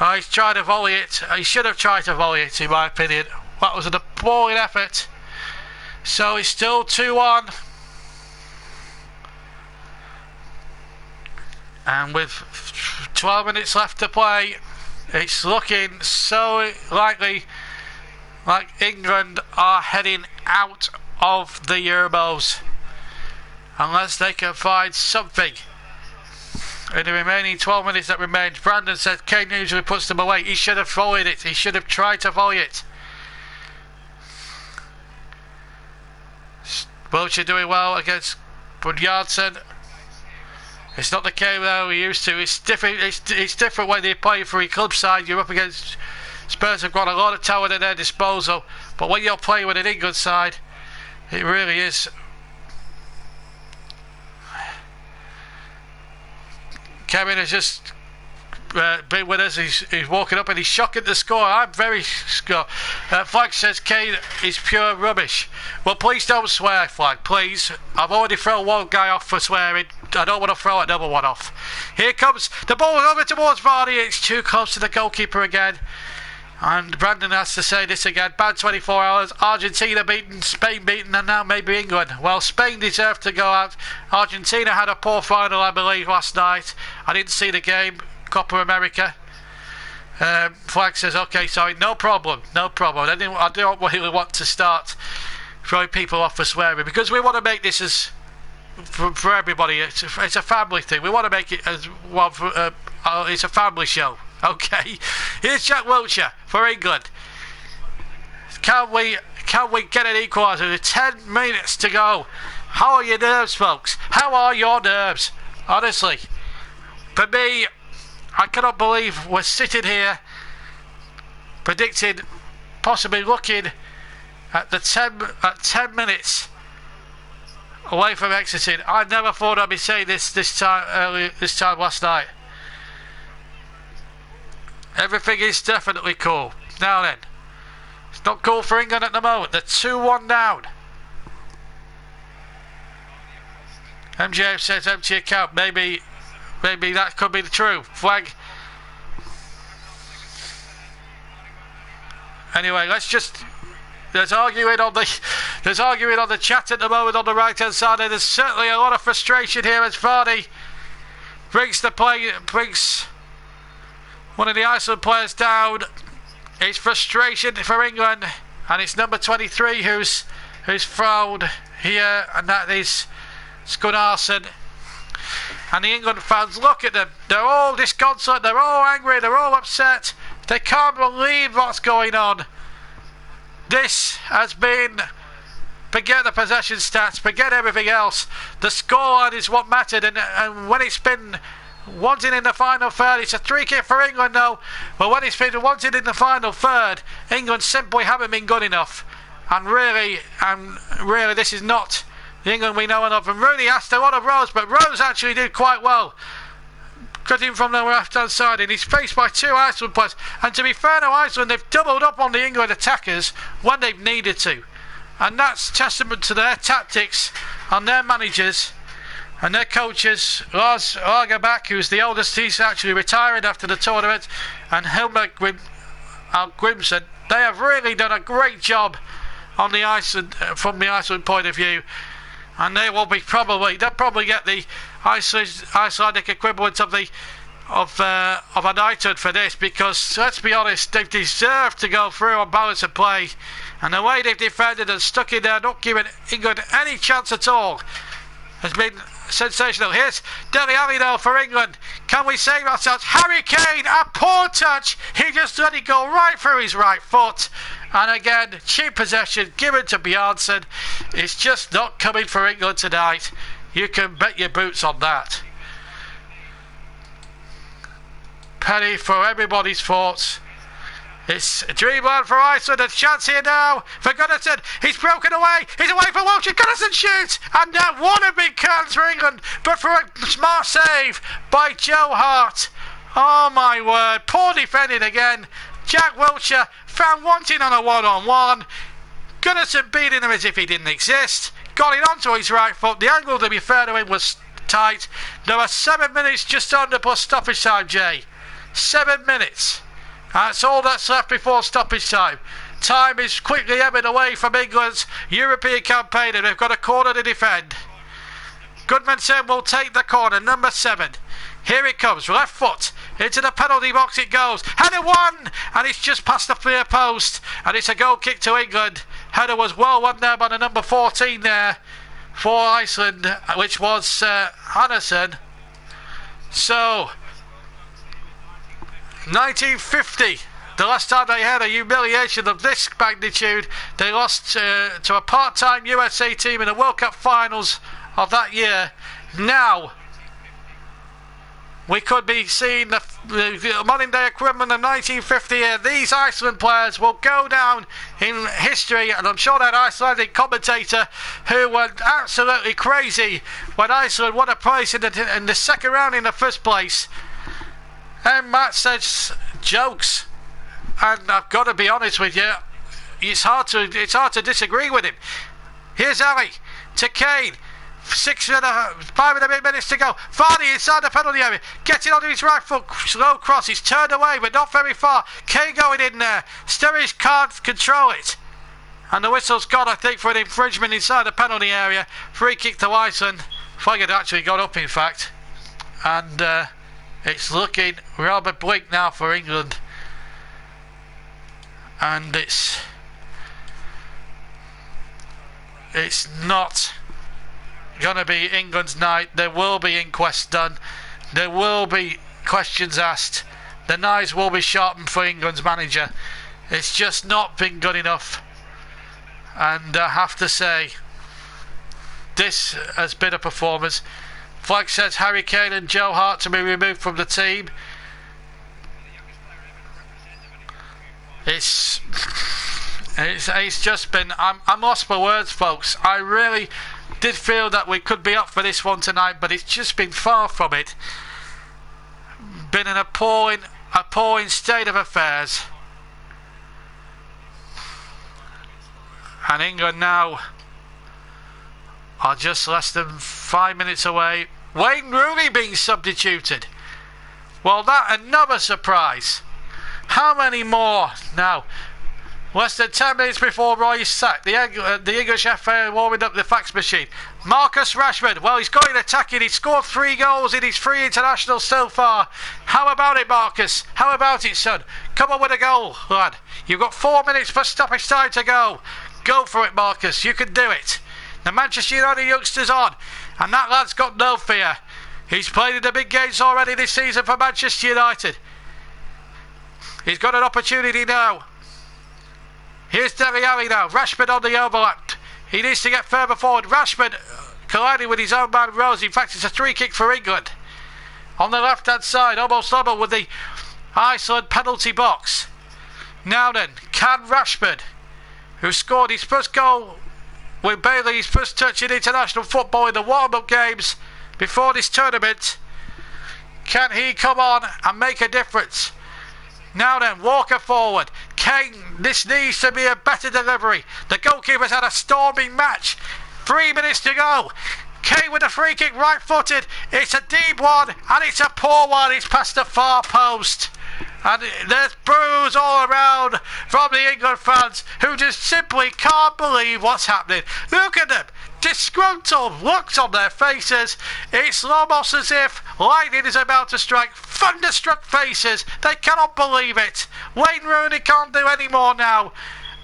Speaker 1: Oh, he's tried to volley it. He should have tried to volley it, in my opinion. That was an appalling effort. So it's still 2-1. And with 12 minutes left to play, it's looking so likely like England are heading out of the Euros. Unless they can find something in the remaining 12 minutes that remains. Brandon says Kane usually puts them away. He should have volleyed it. He should have tried to volley it. Wiltshire doing well against Budjardsen. It's not the game that we used to. It's different. It's different when they play for your club side. You're up against Spurs. Have got a lot of talent at their disposal, but when you're playing with an England side, it really is. Kevin has just been with us. He's walking up and he's shocking the score. I'm very scared. Flag says Kane is pure rubbish. Well, please don't swear, Flag, please. I've already thrown one guy off for swearing. I don't want to throw another one off. Here comes the ball over towards Vardy. It's too close to the goalkeeper again. And Brandon has to say this again. Bad 24 hours. Argentina beaten, Spain beaten, and now maybe England. Well, Spain deserved to go out. Argentina had a poor final, I believe, last night. I didn't see the game. Copa America. Flag says, okay, sorry, no problem. I don't really want to start throwing people off for swearing, because we want to make this as for everybody. It's a family thing. We want to make it as well. It's a family show. Okay, here's Jack Wiltshire for England. Can we get an equaliser with 10 minutes to go? How are your nerves, folks? How are your nerves? Honestly, for me, I cannot believe we're sitting here predicting, possibly looking at 10 minutes away from exiting. I never thought I'd be saying this time last night. Everything is definitely cool. Now then, it's not cool for England at the moment. They're 2-1 down. MJF says empty account. Maybe that could be the true. Flag. Anyway, there's arguing on the chat at the moment on the right hand side, and there's certainly a lot of frustration here as Vardy brings one of the Iceland players down. It's frustration for England, and it's number 23 who's fouled here, and that is Gunnarsson. And the England fans, look at them. They're all disconsolate, they're all angry, they're all upset. They can't believe what's going on. This has been, forget the possession stats, forget everything else. The scoreline is what mattered, and when it's been wanted in the final third, it's a 3-kick for England now. But when it's been wanted in the final third, England simply haven't been good enough. And really, this is not the England we know and love. And Rooney asked a lot of Rose, but Rose actually did quite well, cutting from the left-hand side, and he's faced by two Iceland players. And to be fair to Iceland, they've doubled up on the England attackers when they've needed to. And that's testament to their tactics and their managers and their coaches. Lars Lagerbäck, who's the oldest, he's actually retiring after the tournament, and Hilmer Grimson. They have really done a great job on the Iceland, from the Iceland point of view, and they will be they'll probably get the Icelandic equivalent of a knighthood for this, because let's be honest, they've deserved to go through on balance of play, and the way they've defended and stuck in there, not giving England any chance at all, has been sensational. Here's Dele Alli though for England. Can we save ourselves? Harry Kane, a poor touch. He just let it go right through his right foot. And again, cheap possession given to Bjarnason. It's just not coming for England tonight. You can bet your boots on that. Penny for everybody's thoughts. It's a dreamland for Iceland. A chance here now for Gunnarsson. He's broken away. He's away for Wiltshire. Gunnarsson shoots. And that would have been curtains for England, but for a smart save by Joe Hart. Oh my word. Poor defending again. Jack Wiltshire found wanting on a one-on-one. Gunnarsson beating him as if he didn't exist. Got it onto his right foot. The angle, to be fair to him, was tight. There are 7 minutes just under plus stoppage time, Jay. 7 minutes. That's all that's left before stoppage time. Time is quickly ebbing away from England's European campaign, and they've got a corner to defend. Goodmanson will take the corner, number 7. Here it comes, left foot, into the penalty box it goes. Header one, and it's just past the clear post, and it's a goal kick to England. Header was well won there by the number 14 there for Iceland, which was Hannesson. So 1950, the last time they had a humiliation of this magnitude. They lost to a part-time USA team in the World Cup finals of that year. Now we could be seeing the modern day equivalent of 1950 here. These Iceland players will go down in history, and I'm sure that Icelandic commentator who went absolutely crazy when Iceland won a place in the second round in the first place. And Matt says jokes, and I've got to be honest with you, it's hard to disagree with him. Here's Ali to Kane. 5.5 minutes to go. Vardy inside the penalty area, getting onto his right foot, slow cross. He's turned away, but not very far. Kane going in there. Sturridge can't control it, and the whistle's gone, I think, for an infringement inside the penalty area. Free kick to Iceland. Flag had actually got up, in fact, and it's looking rather bleak now for England, and it's not going to be England's night. There will be inquests done. There will be questions asked. The knives will be sharpened for England's manager. It's just not been good enough, and I have to say, this has been a performance. Flag says Harry Kane and Joe Hart to be removed from the team. It's just been, I'm lost for words, folks. I really did feel that we could be up for this one tonight, but it's just been far from it. Been an appalling state of affairs. And England now are just less than 5 minutes away. Wayne Rooney being substituted. Well, that another surprise. How many more now? Less than 10 minutes before Roy's sacked. The English FA warming up the fax machine. Marcus Rashford, well, he's going attacking. He's scored 3 goals in his 3 internationals so far. How about it, Marcus? How about it, son? Come on with a goal, lad. You've got 4 minutes for stoppage time to go. Go for it, Marcus. You can do it. The Manchester United youngster's on, and that lad's got no fear. He's played in the big games already this season for Manchester United. He's got an opportunity now. Here's Dele Alli now. Rashford on the overlap. He needs to get further forward. Rashford colliding with his own man Rose. In fact, it's a 3 kick for England. On the left hand side, almost level with the Iceland penalty box. Now then, can Rashford, who scored his first goal with Bailey's first touch in international football in the warm-up games before this tournament. Can he come on and make a difference? Now then, Walker forward. Kane, this needs to be a better delivery. The goalkeeper's had a storming match. 3 minutes to go. Kane with a free kick, right-footed. It's a deep one, and it's a poor one. It's past the far post. And there's boos all around from the England fans who just simply can't believe what's happening. Look at them. Disgruntled looks on their faces. It's almost as if lightning is about to strike. Thunderstruck faces. They cannot believe it. Wayne Rooney can't do any more now.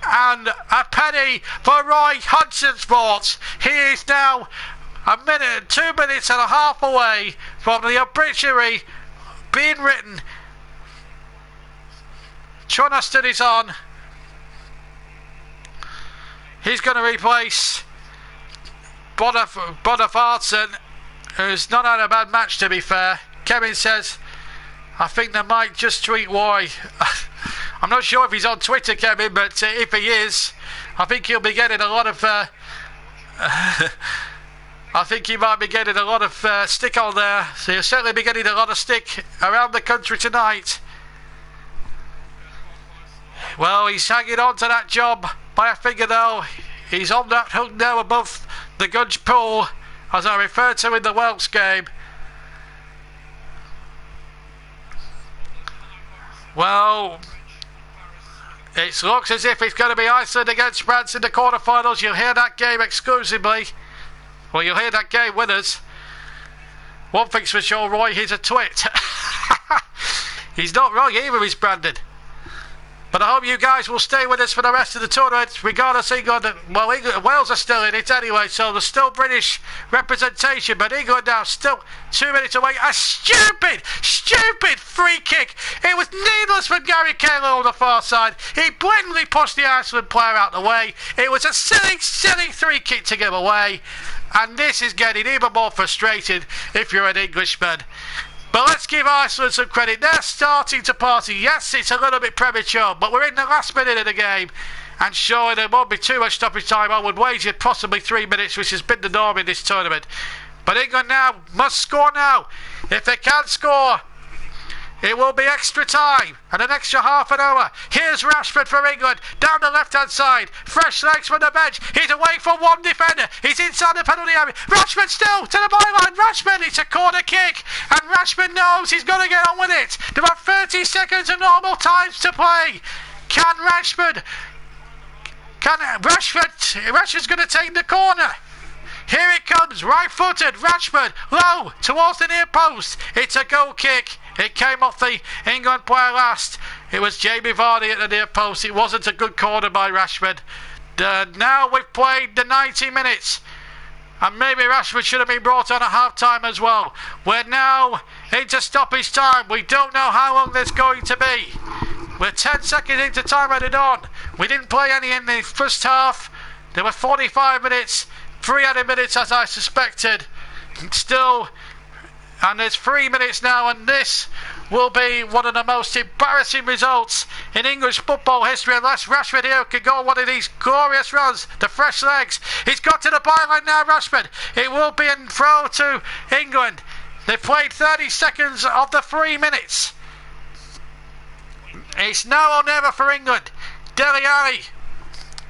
Speaker 1: And a penny for Roy Hodgson's. He is now 2 minutes and a half away from the obituary being written. Jonaston is on. He's going to replace Bonafartson, who's not had a bad match, to be fair. Kevin says, I think they might just tweet why. I'm not sure if he's on Twitter, Kevin, but if he is, I think he'll be getting a lot of I think he might be getting a lot of stick on there. So he'll certainly be getting a lot of stick around the country tonight. Well, he's hanging on to that job by a finger, though. He's on that hook now above the Gunge pool, as I referred to in the Welsh game. Well, it looks as if it's going to be Iceland against France in the quarterfinals. You'll hear that game exclusively. Well, you'll hear that game winners. One thing's for sure, Roy, he's a twit. He's not wrong either, he's Brandon. But I hope you guys will stay with us for the rest of the tournament, regardless of England. Well, Wales are still in it anyway, so there's still British representation. But England now still 2 minutes away. A stupid free kick. It was needless for Gary Cahill on the far side. He blatantly pushed the Iceland player out the way. It was a silly free kick to give away. And this is getting even more frustrating if you're an Englishman. But let's give Iceland some credit. They're starting to party. Yes, it's a little bit premature, but we're in the last minute of the game. And surely there won't be too much stoppage time. I would wager possibly 3 minutes, which has been the norm in this tournament. But England now must score now. If they can't score, it will be extra time and an extra half an hour. Here's Rashford for England, down the left-hand side. Fresh legs from the bench. He's away from one defender. He's inside the penalty area. Rashford still to the byline. Rashford, it's a corner kick. And Rashford knows he's got to get on with it. There are 30 seconds of normal times to play. Rashford's going to take the corner. Here it comes, right-footed, Rashford, low, towards the near post. It's a goal kick. It came off the England player last. It was Jamie Vardy at the near post. It wasn't a good corner by Rashford. Now we've played the 90 minutes. And maybe Rashford should have been brought on at half-time as well. We're now into stoppage time. We don't know how long there's going to be. We're 10 seconds into time added on. We didn't play any in the first half. There were 45 minutes. 3 added minutes, as I suspected. Still, and there's 3 minutes now, and this will be one of the most embarrassing results in English football history unless Rashford here can go on one of these glorious runs. The fresh legs. He's got to the byline now, Rashford. It will be a throw to England. They've played 30 seconds of the 3 minutes. It's now or never for England. Dele Alli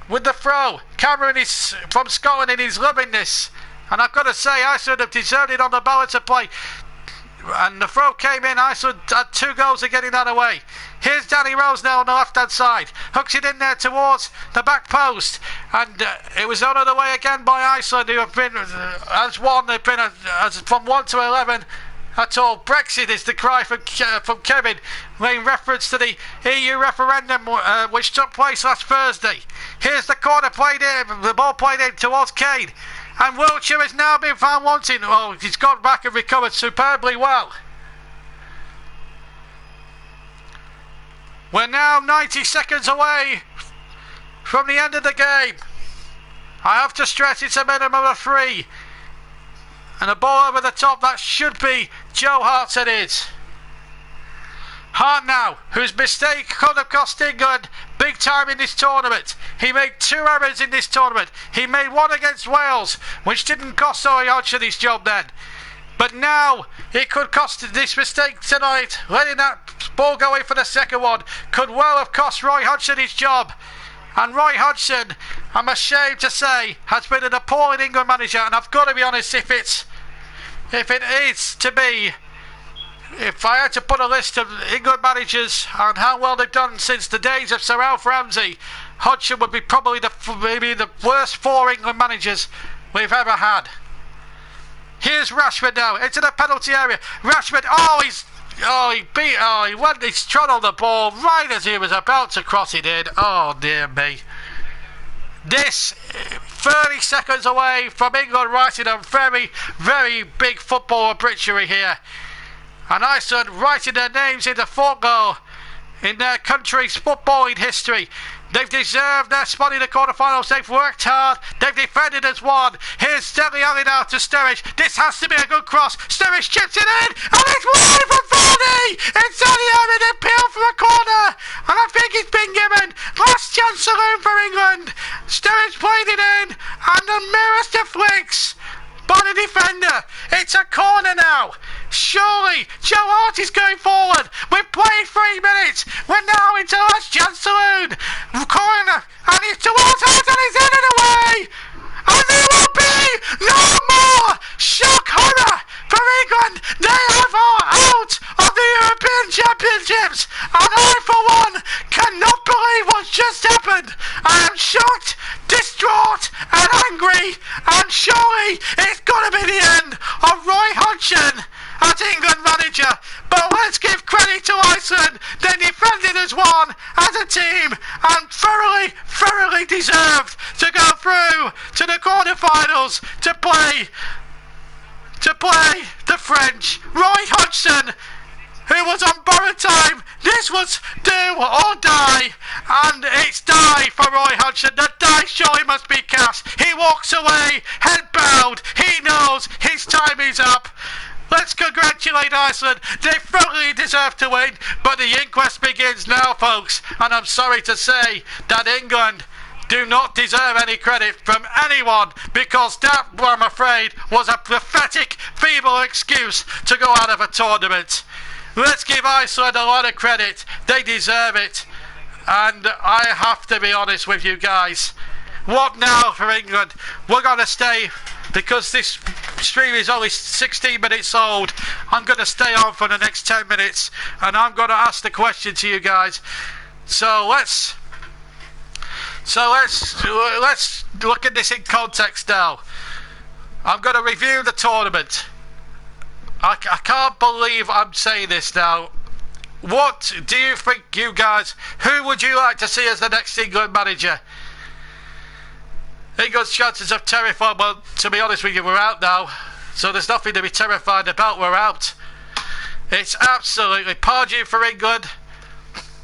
Speaker 1: with the throw. Cameron is from Scotland and he's loving this. And I've got to say, Iceland have deserved it on the balance of play. And the throw came in. Iceland had 2 goals of getting that away. Here's Danny Rose now on the left-hand side. Hooks it in there towards the back post. And it was on the way again by Iceland, who have been, as one, they've been as from 1 to 11. At all. Brexit is the cry from Kevin, in reference to the EU referendum which took place last Thursday. Here's the corner played in, the ball played in towards Kane. And Wiltshire has now been found wanting. Oh, he's gone back and recovered superbly well. We're now 90 seconds away from the end of the game. I have to stress it's a minimum of 3. And the ball over the top, that should be Joe Hart, it is. Hart now, whose mistake could have cost England big time in this tournament. He made 2 errors in this tournament. He made one against Wales, which didn't cost Roy Hodgson his job then. But now, it could cost this mistake tonight, letting that ball go away for the second one, could well have cost Roy Hodgson his job. And Roy Hodgson, I'm ashamed to say, has been an appalling England manager. And I've got to be honest, if I had to put a list of England managers and how well they've done since the days of Sir Alf Ramsey, Hodgson would be probably maybe the worst 4 England managers we've ever had. Here's Rashford now into the penalty area. Rashford, he's trod on the ball right as he was about to cross it in. Oh dear me. This 30 seconds away from England writing a very, very big football britchery here. And Iceland writing their names in the football in their country's footballing history. They've deserved their spot in the quarterfinals. They've worked hard. They've defended as one. Here's Dele Alli now to Sturridge. This has to be a good cross. Sturridge chips it in, and it's wide from Vardy. It's on the area, they peel from a corner, and I think it's been given. Last chance saloon for England. Sturridge played it in, and the mirror deflects by the defender. It's a corner now. Surely Joe Hart is going forward. We've played 3 minutes. We're now into last chance saloon. Corner, and he's towards Hart, and he's in and away. And there will be no more shock horror for England. They are out of the European Championships, and I for one cannot believe what's just happened. I am shocked, distraught and angry, and surely it's got to be the end of Roy Hodgson as England manager. But let's give credit to Iceland. They defended as one, as a team, and thoroughly deserved to go through to the quarterfinals to play the French. Roy Hodgson, who was on borrowed time. This was do or die, and it's die for Roy Hodgson. The die surely must be cast. He walks away, head bowed. He knows his time is up. Let's congratulate Iceland. They thoroughly deserve to win, but the inquest begins now, folks. And I'm sorry to say that England do not deserve any credit from anyone, because that, I'm afraid, was a pathetic, feeble excuse to go out of a tournament. Let's give Iceland a lot of credit. They deserve it. And I have to be honest with you guys. What now for England? We're going to stay, because this stream is only 16 minutes old. I'm going to stay on for the next 10 minutes, and I'm going to ask the question to you guys. So let's look at this in context now. I'm going to review the tournament. I can't believe I'm saying this now. What do you think, you guys? Who would you like to see as the next England manager? England's chances of terrified. Well, to be honest with you, we're out now, so there's nothing to be terrified about. We're out. It's absolutely Pardew for England.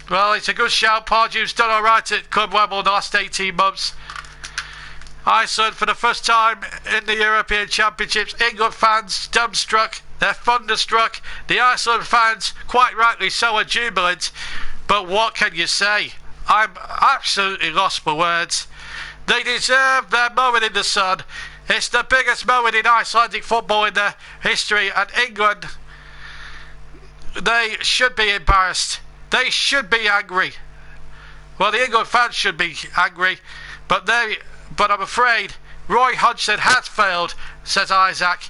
Speaker 1: Well, it's a good shout. Pardew's done alright at Club Level in the last 18 months. Iceland for the first time in the European Championships. England fans dumbstruck. They're thunderstruck. The Iceland fans, quite rightly so, are jubilant. But what can you say? I'm absolutely lost for words. They deserve their moment in the sun. It's the biggest moment in Icelandic football in their history, and England, they should be embarrassed. They should be angry. Well, the England fans should be angry, but I'm afraid Roy Hodgson has failed, says Isaac.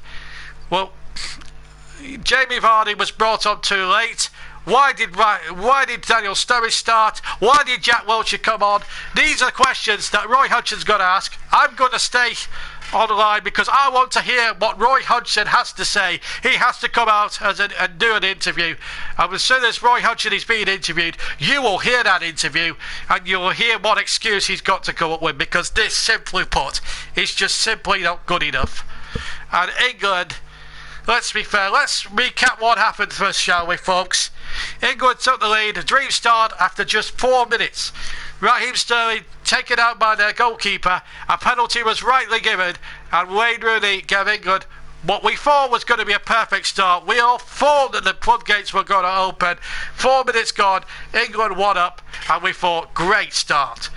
Speaker 1: Well, Jamie Vardy was brought on too late. Why did Daniel Sturridge start? Why did Jack Wilshere come on? These are questions that Roy Hodgson's got to ask. I'm going to stay on the line because I want to hear what Roy Hodgson has to say. He has to come out and do an interview. And as soon as Roy Hodgson is being interviewed, you will hear that interview and you will hear what excuse he's got to come up with, because this, simply put, is just simply not good enough. And England, let's be fair, let's recap what happened first, shall we, folks? England took the lead, a dream start after just 4 minutes. Raheem Sterling taken out by their goalkeeper. A penalty was rightly given, and Wayne Rooney gave England what we thought was going to be a perfect start. We all thought that the floodgates were going to open. 4 minutes gone, England 1 up, and we thought, great start.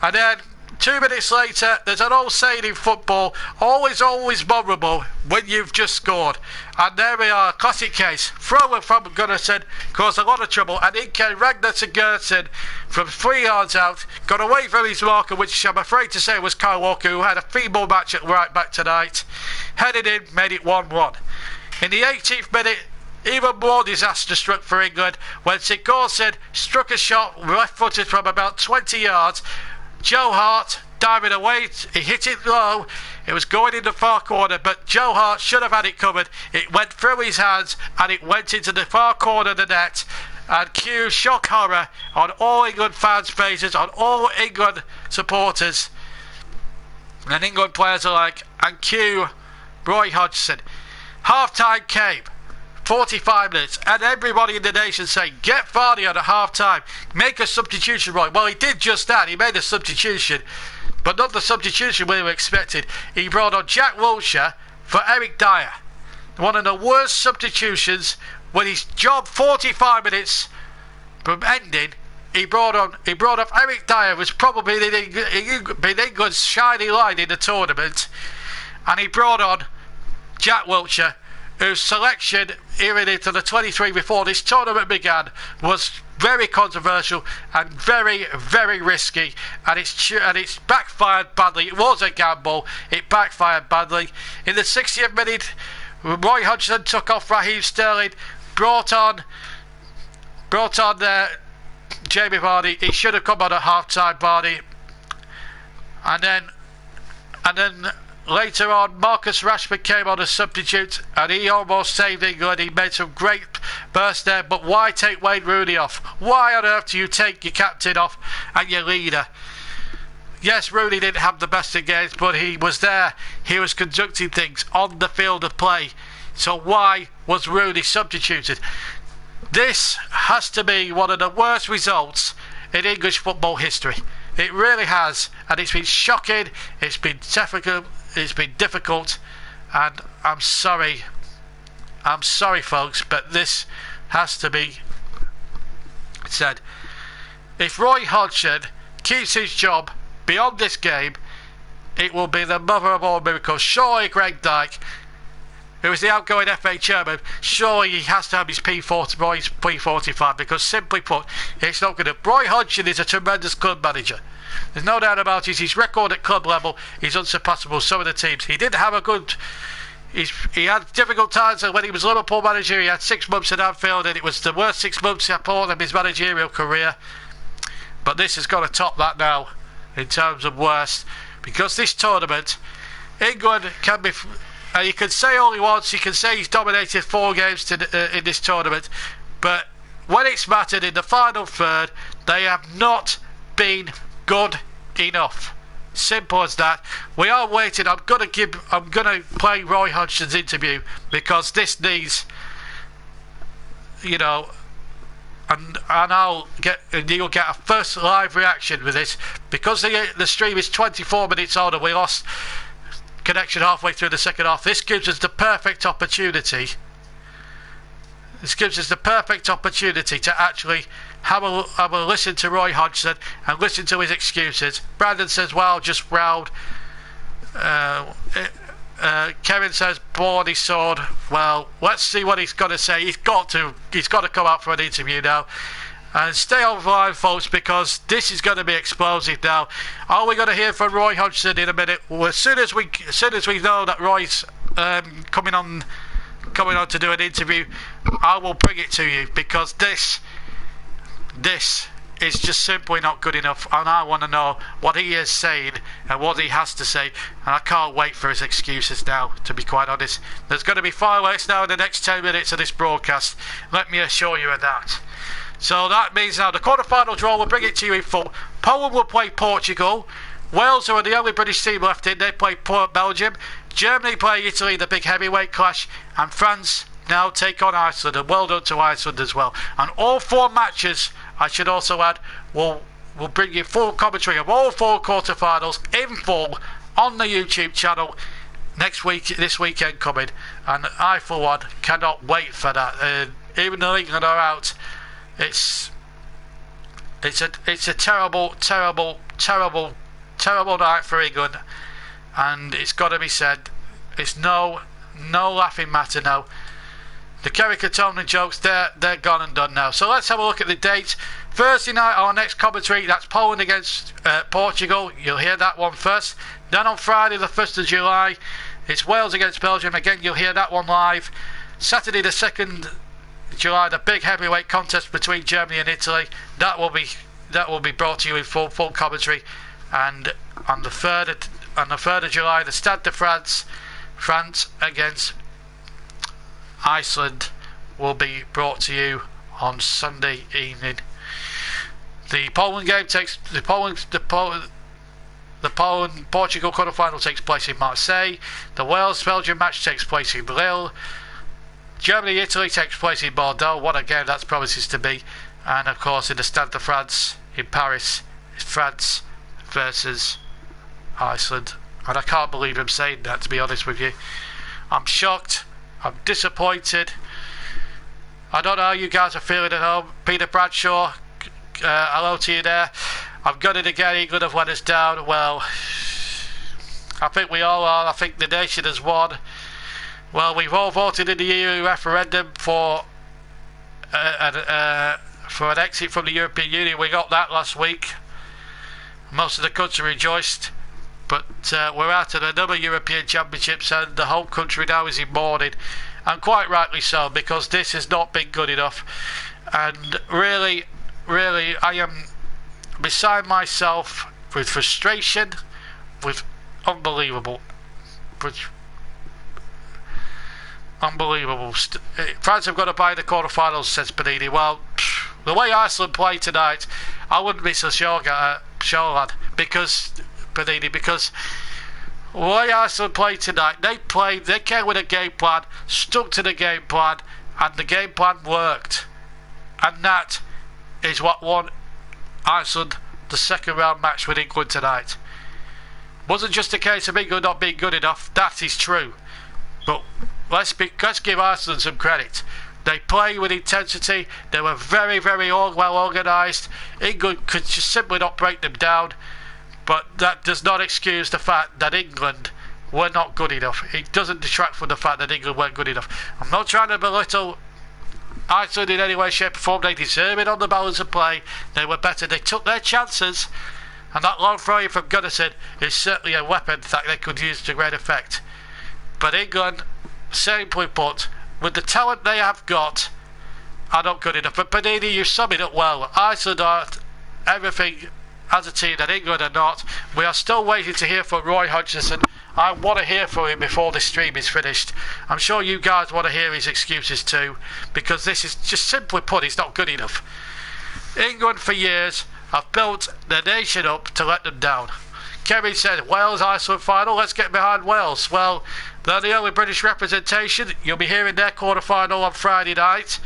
Speaker 1: And then 2 minutes later, there's an old saying in football, always memorable when you've just scored. And there we are, classic case. Throw from Gunnarsson, caused a lot of trouble, and in came Ragnarsson Gerson from 3 yards out, got away from his marker, which I'm afraid to say was Kyle Walker, who had a feeble match at right back tonight. Headed in, made it 1-1. In the 18th minute, even more disaster struck for England when Sigurdsson struck a shot left-footed from about 20 yards. Joe Hart diving away, he hit it low, it was going in the far corner, but Joe Hart should have had it covered. It went through his hands and it went into the far corner of the net, and cue shock horror on all England fans' faces, on all England supporters and England players alike, and cue Roy Hodgson. Half time came, 45 minutes, and everybody in the nation saying, get Vardy on at half time, make a substitution, Roy. Well, he did just that, he made a substitution, but not the substitution we were expected. He brought on Jack Wilshere for Eric Dyer. One of the worst substitutions, when his job 45 minutes from ending, he brought off Eric Dyer, was probably been England's shining light in the tournament, and he brought on Jack Wilshere, whose selection here into the 23 before this tournament began was very controversial and very, very risky, and it's backfired badly. It was a gamble, it backfired badly. In the 60th minute, Roy Hodgson took off Raheem Sterling, brought on Jamie Vardy. He should have come on at half-time, Vardy. And then later on, Marcus Rashford came on as substitute, and he almost saved England. He made some great bursts there, but why take Wayne Rooney off? Why on earth do you take your captain off and your leader? Yes, Rooney didn't have the best of games, but he was there. He was conducting things on the field of play. So why was Rooney substituted? This has to be one of the worst results in English football history. It really has, and it's been shocking. It's been difficult, and I'm sorry, folks, but this has to be said. If Roy Hodgson keeps his job beyond this game, it will be the mother of all miracles. Surely Greg Dyke, who is the outgoing FA chairman, surely he has to have his P45, because simply put, it's not going to. Roy Hodgson is a tremendous club manager. There's no doubt about it. His record at club level is unsurpassable. Some of the teams he did have a good. He had difficult times when he was Liverpool manager. He had 6 months at Anfield, and it was the worst 6 months of his managerial career. But this has got to top that now in terms of worst, because this tournament, England can be. You can say all he wants. You can say he's dominated 4 games in this tournament, but when it's mattered in the final third, they have not been good enough. Simple as that. We are waiting. I'm gonna play Roy Hodgson's interview, because this needs, and you'll get a first live reaction with this, because the stream is 24 minutes old and we lost connection halfway through the second half. This gives us the perfect opportunity. To actually have a listen to Roy Hodgson and listen to his excuses. Brandon says, well, just round. Kevin says, ball on his sword. Well, let's see what he's got to say. He's got to come out for an interview now. And stay online, folks, because this is going to be explosive now. Are we going to hear from Roy Hodgson in a minute? Well, as soon as we know that Roy's coming on to do an interview, I will bring it to you, because this is just simply not good enough, and I want to know what he is saying and what he has to say, and I can't wait for his excuses now, to be quite honest. There's going to be fireworks now in the next 10 minutes of this broadcast, let me assure you of that. So that means now the quarter-final draw, we'll bring it to you in full. Poland will play Portugal. Wales, who are the only British team left in, they play Belgium. Germany play Italy, the big heavyweight clash. And France now take on Iceland. And well done to Iceland as well. And all 4 matches, I should also add, will bring you full commentary of all 4 quarter-finals in full on the YouTube channel this weekend coming, and I for one cannot wait for that. Even though England are out, it's a terrible night for England, and it's got to be said. It's no laughing matter now. The Kerry-Cantona jokes, they're gone and done now. So let's have a look at the dates. Thursday night, our next commentary, that's Poland against Portugal. You'll hear that one first. Then on Friday, the 1st of July, it's Wales against Belgium. Again, you'll hear that one live. Saturday, the 2nd July, the big heavyweight contest between Germany and Italy. That will be brought to you in full commentary. And on the 3rd of July, the Stade de France against Iceland will be brought to you on Sunday evening. The Poland game the Poland-Portugal quarter-final takes place in Marseille. The Wales-Belgium match takes place in Lille. Germany-Italy takes place in Bordeaux. What a game that promises to be. And of course in the Stade de France in Paris, it's France versus Iceland. And I can't believe I'm saying that, to be honest with you. I'm shocked. I'm disappointed. I don't know how you guys are feeling at home. Peter Bradshaw, hello to you there. I've got it again. England have let us down. Well, I think we all are. I think the nation has won. Well, we've all voted in the EU referendum for an exit from the European Union. We got that last week. Most of the country rejoiced. But we're out of another European Championships, and the whole country now is in mourning, and quite rightly so, because this has not been good enough. And really, I am beside myself with frustration, with unbelievable. France have got to buy the quarterfinals, says Panini. Well, the way Iceland played tonight, I wouldn't be so sure, lad, because the way Iceland played tonight, they came with a game plan, stuck to the game plan, and the game plan worked. And that is what won Iceland the second round match with England tonight. Wasn't just a case of England not being good enough, that is true. But let's give Iceland some credit. They played with intensity, they were very well organised. England could just simply not break them down. But that does not excuse the fact that England were not good enough. It doesn't detract from the fact that England weren't good enough. I'm not trying to belittle Iceland in any way, shape or form. They deserve it on the balance of play. They were better. They took their chances. And that long throw from Gunnarsson is certainly a weapon that they could use to great effect. But England, simply put, with the talent they have got, are not good enough. But Panini, you sum it up well. Iceland are everything as a team that England are not. We are still waiting to hear from Roy Hodgson. I want to hear from him before this stream is finished. I'm sure you guys want to hear his excuses too, because this is just simply put, he's not good enough. England for years have built their nation up to let them down. Kevin said Wales Iceland final, let's get behind Wales. Well, they're the only British representation. You'll be hearing their quarter final on Friday night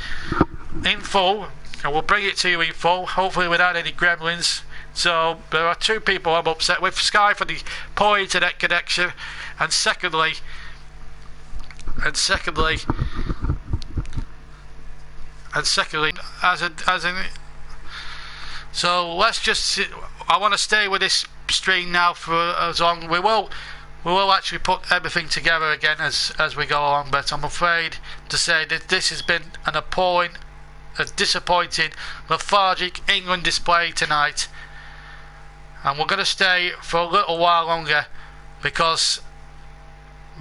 Speaker 1: in full, and we'll bring it to you in full, hopefully without any gremlins. So there are two people I'm upset with: Sky for the poor internet connection, and secondly, so let's just. I want to stay with this stream now for as long. We will actually put everything together again as we go along. But I'm afraid to say that this has been an appalling, a disappointing, lethargic England display tonight. And we're going to stay for a little while longer because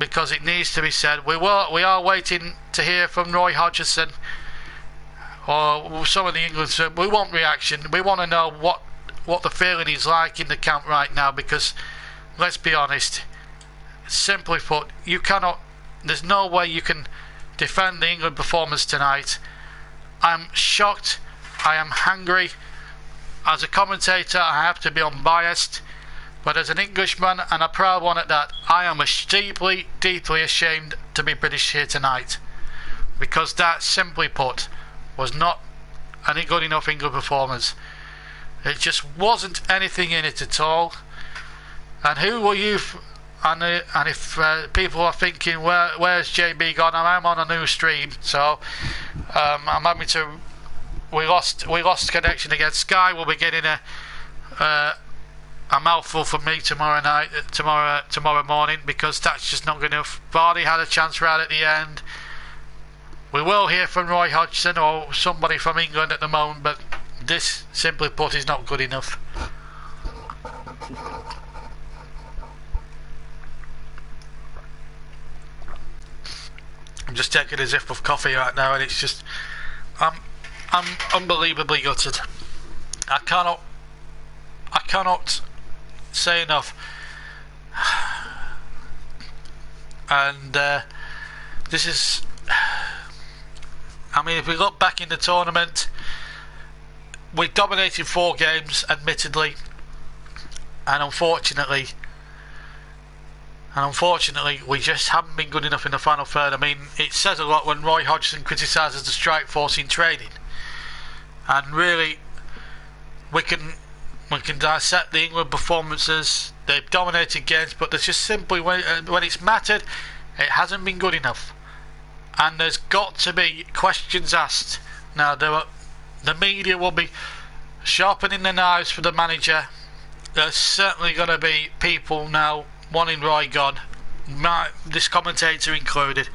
Speaker 1: it needs to be said. We are waiting to hear from Roy Hodgson or some of the England. We want reaction. We want to know what the feeling is like in the camp right now, because let's be honest, simply put, you cannot. There's no way you can defend the England performance tonight. I'm shocked. I am hungry. As a commentator, I have to be unbiased, but as an Englishman, and a proud one at that, I am deeply ashamed to be British here tonight, because that, simply put, was not a good enough England performance. It just wasn't anything in it at all. And who will you and if people are thinking where's JB gone, I'm on a new stream, so I'm having to. We lost connection again. Sky will be getting a mouthful from me tomorrow morning, because that's just not good enough. Vardy had a chance right at the end. We will hear from Roy Hodgson or somebody from England at the moment, but this, simply put, is not good enough. I'm just taking a sip of coffee right now, and it's just I'm unbelievably gutted. I cannot say enough. And this is, I mean, if we look back in the tournament, we dominated 4 games, admittedly, and unfortunately we just haven't been good enough in the final third. I mean, it says a lot when Roy Hodgson criticises the strike force in training, and really we can dissect the England performances. They've dominated games, but there's just simply, when it's mattered, it hasn't been good enough, and there's got to be questions asked. Now the media will be sharpening the knives for the manager. There's certainly going to be people now wanting Roy gone, this commentator included,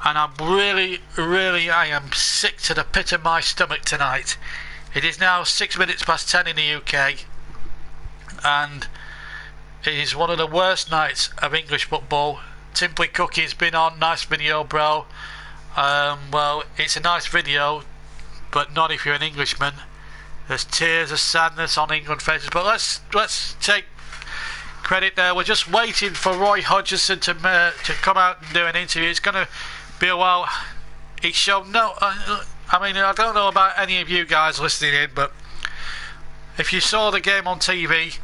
Speaker 1: and I'm I am sick to the pit of my stomach tonight. It is now 6 minutes past 10 in the UK, and it is one of the worst nights of English football. Simply Cookie's been on. Nice video, bro. Well, it's a nice video, but not if you're an Englishman. There's tears of sadness on England faces, but let's take credit there. We're just waiting for Roy Hodgson to come out and do an interview. It's going to be a while. He showed no. I mean, I don't know about any of you guys listening in, but if you saw the game on TV,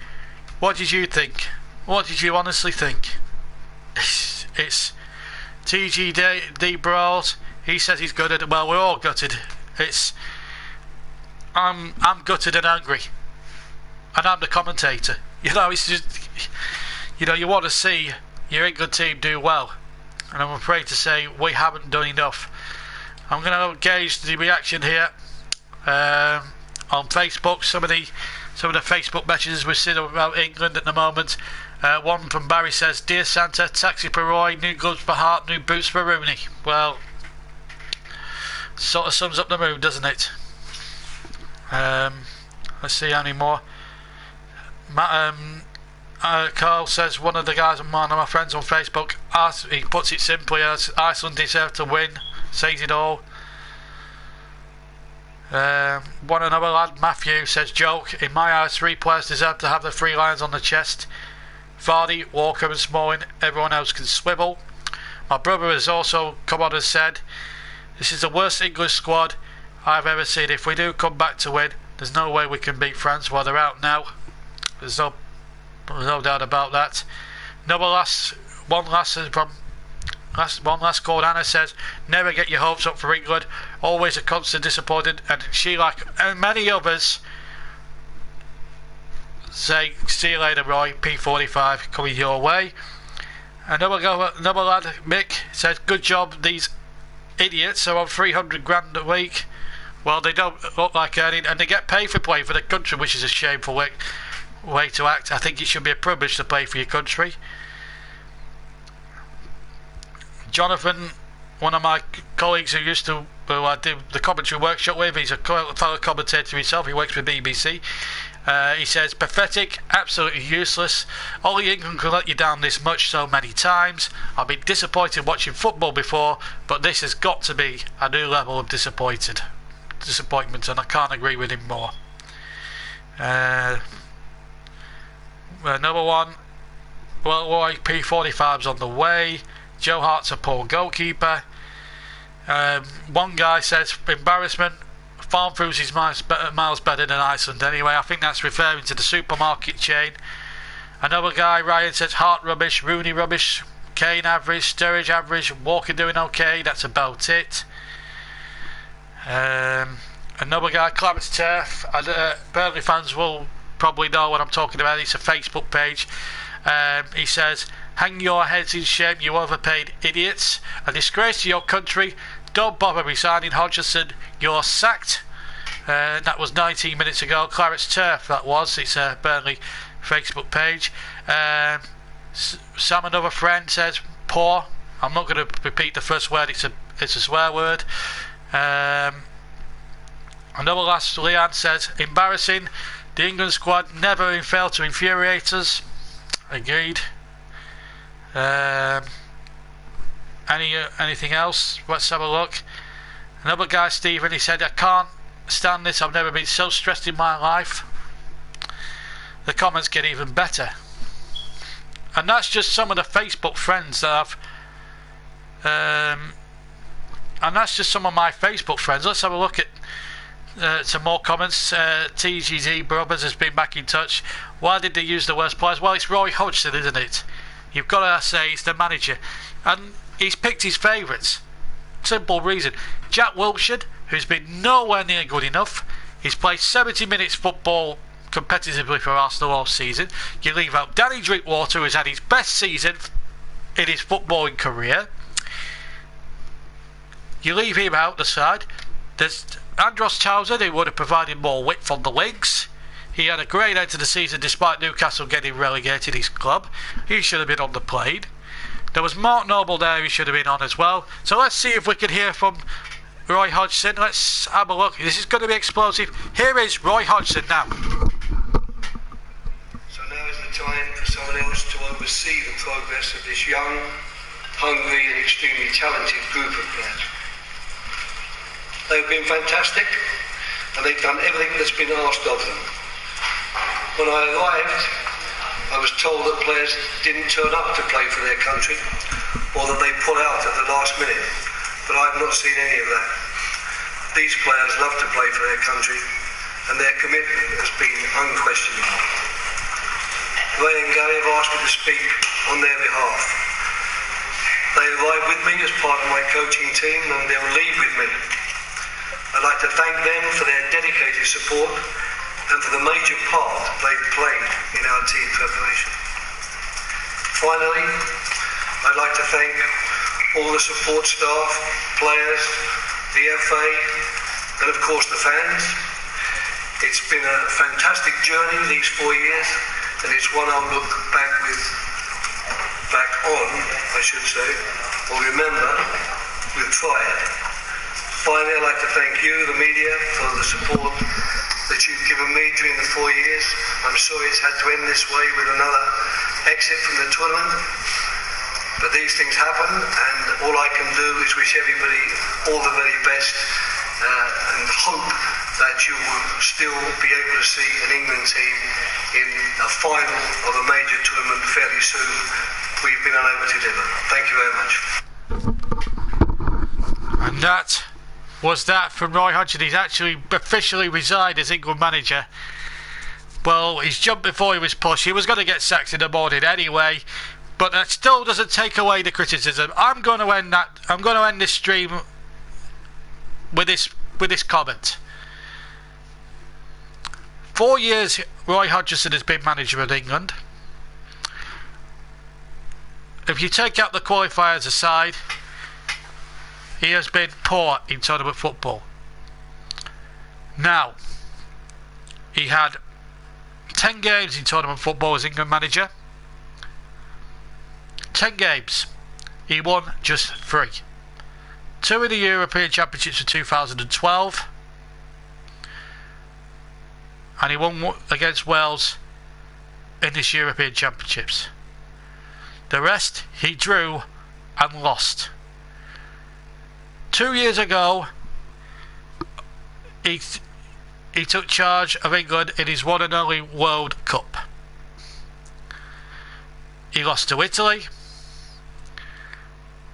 Speaker 1: what did you think? What did you honestly think? It's TGD Brawls. He says he's gutted. Well, we're all gutted. I'm gutted and angry, and I'm the commentator. You know, it's just, you know, you want to see your England team do well, and I'm afraid to say we haven't done enough. I'm going to gauge the reaction here on Facebook. Some of the Facebook messages we're seeing about England at the moment. One from Barry says, "Dear Santa, taxi for Roy, new gloves for Hart, new boots for Rooney." Well, sort of sums up the mood, doesn't it? Let's see how many more. Carl says, one of the guys, one of my friends on Facebook, he puts it simply as Iceland deserve to win, says it all. One another lad, Matthew, says, "Joke, in my eyes 3 players deserve to have the 3 lions on the chest. Vardy, Walker and Smalling, everyone else can swivel." My brother has also come on and said, "This is the worst English squad I've ever seen. If we do come back to win, there's no way we can beat France." Well, they're out now. There's no doubt about that. One last called Anna says, "Never get your hopes up for England. Always a constant disappointed." And she, like many others, say, "See you later, Roy. P45 coming your way." Another lad, Mick, says, "Good job. These idiots are on 300 grand a week." Well, they don't look like earning, and they get paid for playing for the country, which is a shameful way to act. I think it should be a privilege to play for your country. Jonathan, one of my colleagues who I did the commentary workshop with, he's a fellow commentator himself, he works for BBC. He says, "Pathetic, absolutely useless. Only England can let you down this much so many times. I've been disappointed watching football before, but this has got to be a new level of disappointment, and I can't agree with him more." Another one, well, P45's on the way. Joe Hart's a poor goalkeeper. One guy says, "Embarrassment. Farm Foods is miles better than Iceland." Anyway, I think that's referring to the supermarket chain. Another guy, Ryan, says, "Hart rubbish, Rooney rubbish, Kane average, Sturridge average, Walker doing okay. That's about it." Another guy, Clarence Turf. Burnley fans will probably know what I'm talking about. It's a Facebook page. He says, Hang your heads in shame, you overpaid idiots. A disgrace to your country. Don't bother resigning, Hodgson. You're sacked. That was 19 minutes ago. Claret's Turf, that was. It's a Burnley Facebook page. Sam, another friend, says, poor. I'm not going to repeat the first word. It's a swear word. Another last, Leanne says, embarrassing. The England squad never failed to infuriate us. Agreed. Anything else? Let's have a look. Another guy, Stephen, he said, I can't stand this. I've never been so stressed in my life. The comments get even better. And that's just some of the Facebook friends that I've... and that's just some of my Facebook friends. Let's have a look at some more comments. TGZ Brothers has been back in touch. Why did they use the worst players? Well, it's Roy Hodgson, isn't it? You've got to say it's the manager. And he's picked his favourites. Simple reason. Jack Wilshere, who's been nowhere near good enough. He's played 70 minutes football competitively for Arsenal all season. You leave out Danny Drinkwater, who's had his best season in his footballing career. You leave him out the side. There's Andros Townsend, who would have provided more width on the wings. He had a great end to the season despite Newcastle getting relegated, his club. He should have been on the plane. There was Mark Noble there, he should have been on as well. So let's see if we can hear from Roy Hodgson. Let's have a look. This is going to be explosive. Here is Roy Hodgson now.
Speaker 2: So now is the time for someone else to oversee the progress of this young, hungry and extremely talented group of players. They've been fantastic and they've done everything that's been asked of them. When I arrived, I was told that players didn't turn up to play for their country or that they pull out at the last minute, but I've not seen any of that. These players love to play for their country and their commitment has been unquestionable. Ray and Gary have asked me to speak on their behalf. They arrived with me as part of my coaching team and they'll leave with me. I'd like to thank them for their dedicated support and for the major part they've played in our team preparation. Finally, I'd like to thank all the support staff, players, the FA, and of course the fans. It's been a fantastic journey these 4 years, and it's one I'll look back on, I should say, or remember with pride. Finally, I'd like to thank you, the media, for the support that you've given me during the 4 years. I'm sorry it's had to end this way with another exit from the tournament, but these things happen and all I can do is wish everybody all the very best and hope that you will still be able to see an England team in a final of a major tournament fairly soon. We've been unable to deliver. Thank you very much.
Speaker 1: And that was that from Roy Hodgson. He's actually officially resigned as England manager. Well, he's jumped before he was pushed. He was going to get sacked in the morning anyway, but that still doesn't take away the criticism. I'm going to end this stream with this comment. 4 years Roy Hodgson has been manager of England. If you take out the qualifiers aside, he has been poor in tournament football. Now, he had 10 games in tournament football as England manager. 10 games. He won just 3. 2 in the European Championships of 2012. And he won against Wales in this European Championships. The rest, he drew and lost. 2 years ago, he took charge of England in his one and only World Cup. He lost to Italy,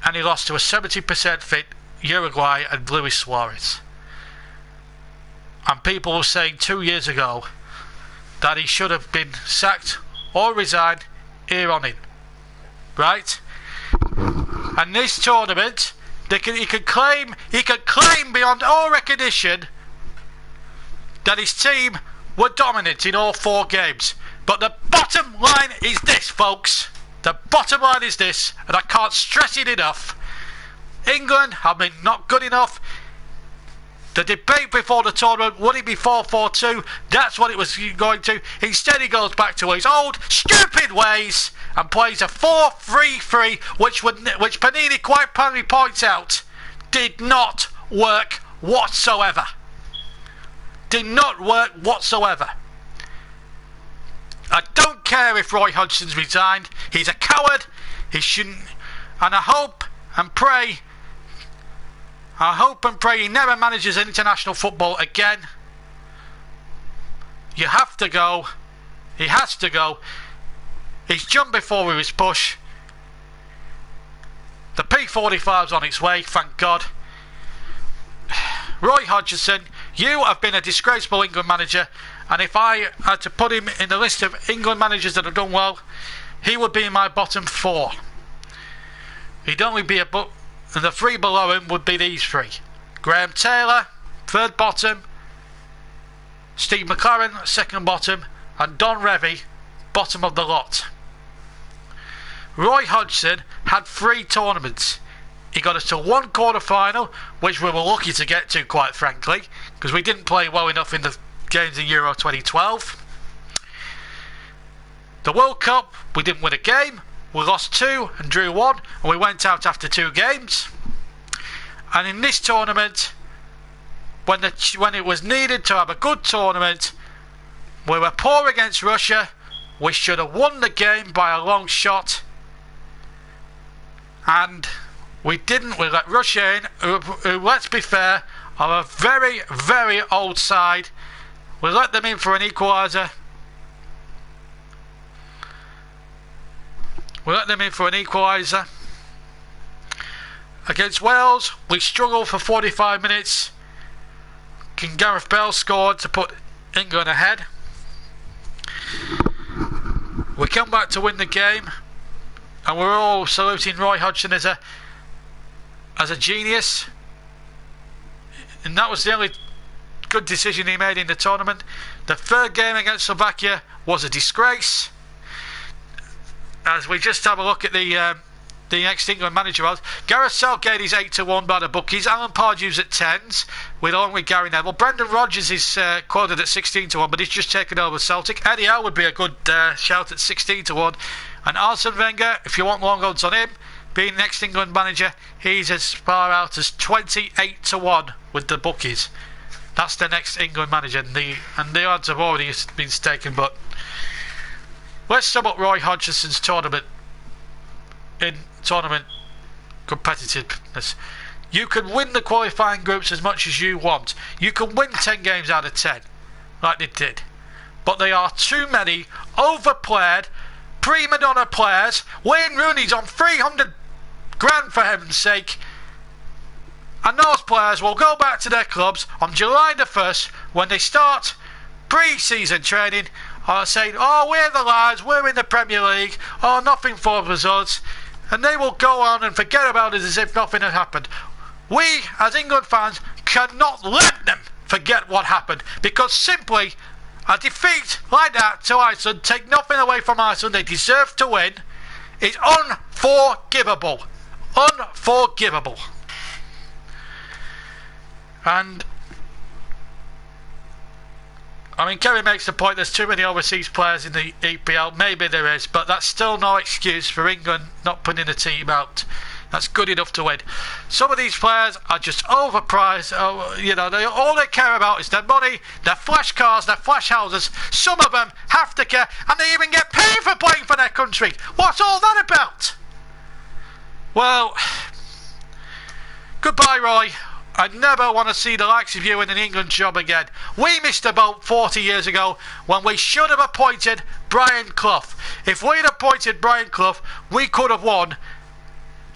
Speaker 1: and he lost to a 70% fit Uruguay and Luis Suarez. And people were saying 2 years ago that he should have been sacked or resigned here on in. Right? And this tournament, he could claim beyond all recognition that his team were dominant in all 4 games. But the bottom line is this, folks. The bottom line is this, and I can't stress it enough. England have been not good enough. The debate before the tournament, would it be 4-4-2? That's what it was going to. Instead he goes back to his old stupid ways and plays a 4-3-3, which Panini quite plainly points out did not work whatsoever. Did not work whatsoever. I don't care if Roy Hodgson's resigned. He's a coward. He shouldn't. And I hope and pray he never manages international football again. You have to go. He has to go. He's jumped before he was pushed. The P45's on its way, thank God. Roy Hodgson, you have been a disgraceful England manager, and if I had to put him in the list of England managers that have done well, he would be in my bottom 4. He'd only be and the 3 below him would be these 3. Graham Taylor, 3rd bottom, Steve McLaren, 2nd bottom, and Don Revie, bottom of the lot. Roy Hodgson had 3 tournaments. He got us to 1 quarter-final, which we were lucky to get to, quite frankly, because we didn't play well enough in the games in Euro 2012. The World Cup, we didn't win a game. We lost 2 and drew 1, and we went out after 2 games. And in this tournament, when it was needed to have a good tournament, we were poor against Russia. We should have won the game by a long shot, and we didn't. We let Russia in, who, let's be fair, are a very, very old side. We let them in for an equaliser. Against Wales, we struggled for 45 minutes. Gareth Bale scored to put England ahead. We come back to win the game, and we're all saluting Roy Hodgson as a genius. And that was the only good decision he made in the tournament. The 3rd game against Slovakia was a disgrace. As we just have a look at the next England manager odds, Gareth Southgate is 8-1 by the bookies. Alan Pardew's at 10s, along with Gary Neville. Brendan Rodgers is quoted at 16-1, but he's just taken over Celtic. Eddie Howe would be a good shout at 16-1. And Arsene Wenger, if you want long odds on him, being next England manager, he's as far out as 28-1 with the bookies. That's the next England manager, and the odds have already been taken. But let's sum up Roy Hodgson's tournament competitiveness. You can win the qualifying groups as much as you want. You can win 10 games out of 10, like they did. But they are too many overplayed, prima donna players. Wayne Rooney's on 300 grand, for heaven's sake. And those players will go back to their clubs on July the 1st when they start pre-season training, saying, oh, we're the lads, we're in the Premier League, oh, nothing for us. And they will go on and forget about it as if nothing had happened. We, as England fans, cannot let them forget what happened, because simply a defeat like that to Iceland, take nothing away from Iceland, they deserve to win, is unforgivable. Unforgivable. And I mean, Kerry makes the point there's too many overseas players in the EPL. Maybe there is, but that's still no excuse for England not putting a team out that's good enough to win. Some of these players are just overpriced. All they care about is their money, their flash cars, their flash houses. Some of them have to care, and they even get paid for playing for their country. What's all that about? Well, goodbye, Roy. I never want to see the likes of you in an England job again. We missed the boat 40 years ago when we should have appointed Brian Clough. If we'd appointed Brian Clough, we could have won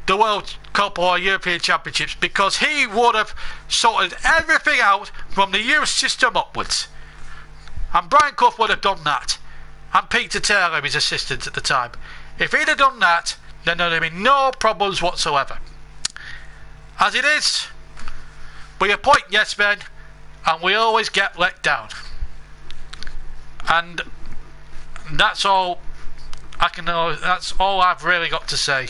Speaker 1: the World Cup or European Championships, because he would have sorted everything out from the youth system upwards. And Brian Clough would have done that. And Peter Taylor, his assistant at the time. If he'd have done that, then there'd have been no problems whatsoever. As it is, we appoint yes men, and we always get let down. And that's all That's all I've really got to say.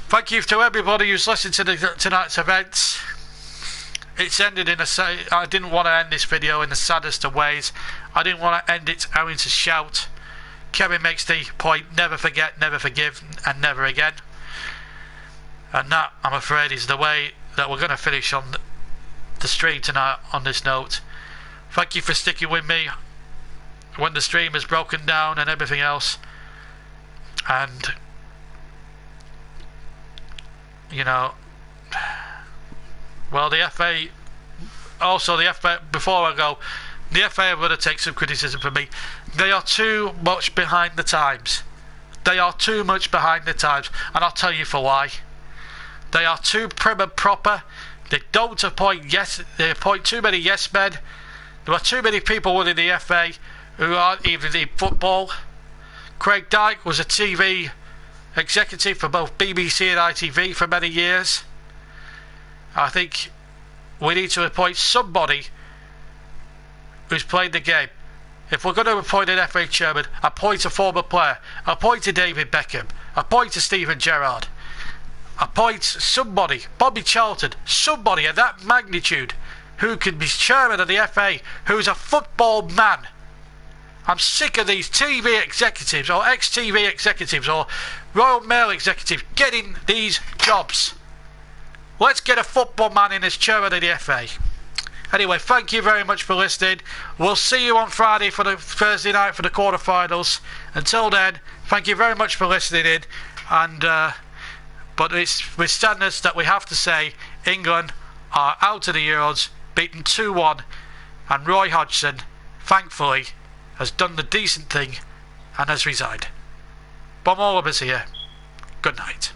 Speaker 1: Thank you to everybody who's listened to tonight's events. It's ended I didn't want to end this video in the saddest of ways. I didn't want to end it having to shout. Kevin makes the point, never forget, never forgive, and never again. And that, I'm afraid, is the way that we're going to finish on the stream tonight on this note. Thank you for sticking with me when the stream has broken down and everything else. And, you know, well, the FA, before I go, the FA are going to take some criticism from me. They are too much behind the times. They are too much behind the times, and I'll tell you for why. They are too prim and proper. They don't appoint they appoint too many yes men. There are too many people within the FA who aren't even in football. Craig Dyke was a TV executive for both BBC and ITV for many years. I think we need to appoint somebody who's played the game. If we're going to appoint an FA chairman, appoint a former player. Appoint a David Beckham. Appoint a Steven Gerrard. Appoint somebody, Bobby Charlton, somebody of that magnitude who can be chairman of the FA, who's a football man. I'm sick of these TV executives or ex-TV executives or Royal Mail executives getting these jobs. Let's get a football man in as chairman of the FA. Anyway, thank you very much for listening. We'll see you on Friday for the Thursday night for the quarterfinals. Until then, thank you very much for listening in. And but it's with sadness that we have to say England are out of the Euros, beaten 2-1, and Roy Hodgson, thankfully, has done the decent thing and has resigned. From all of us here, good night.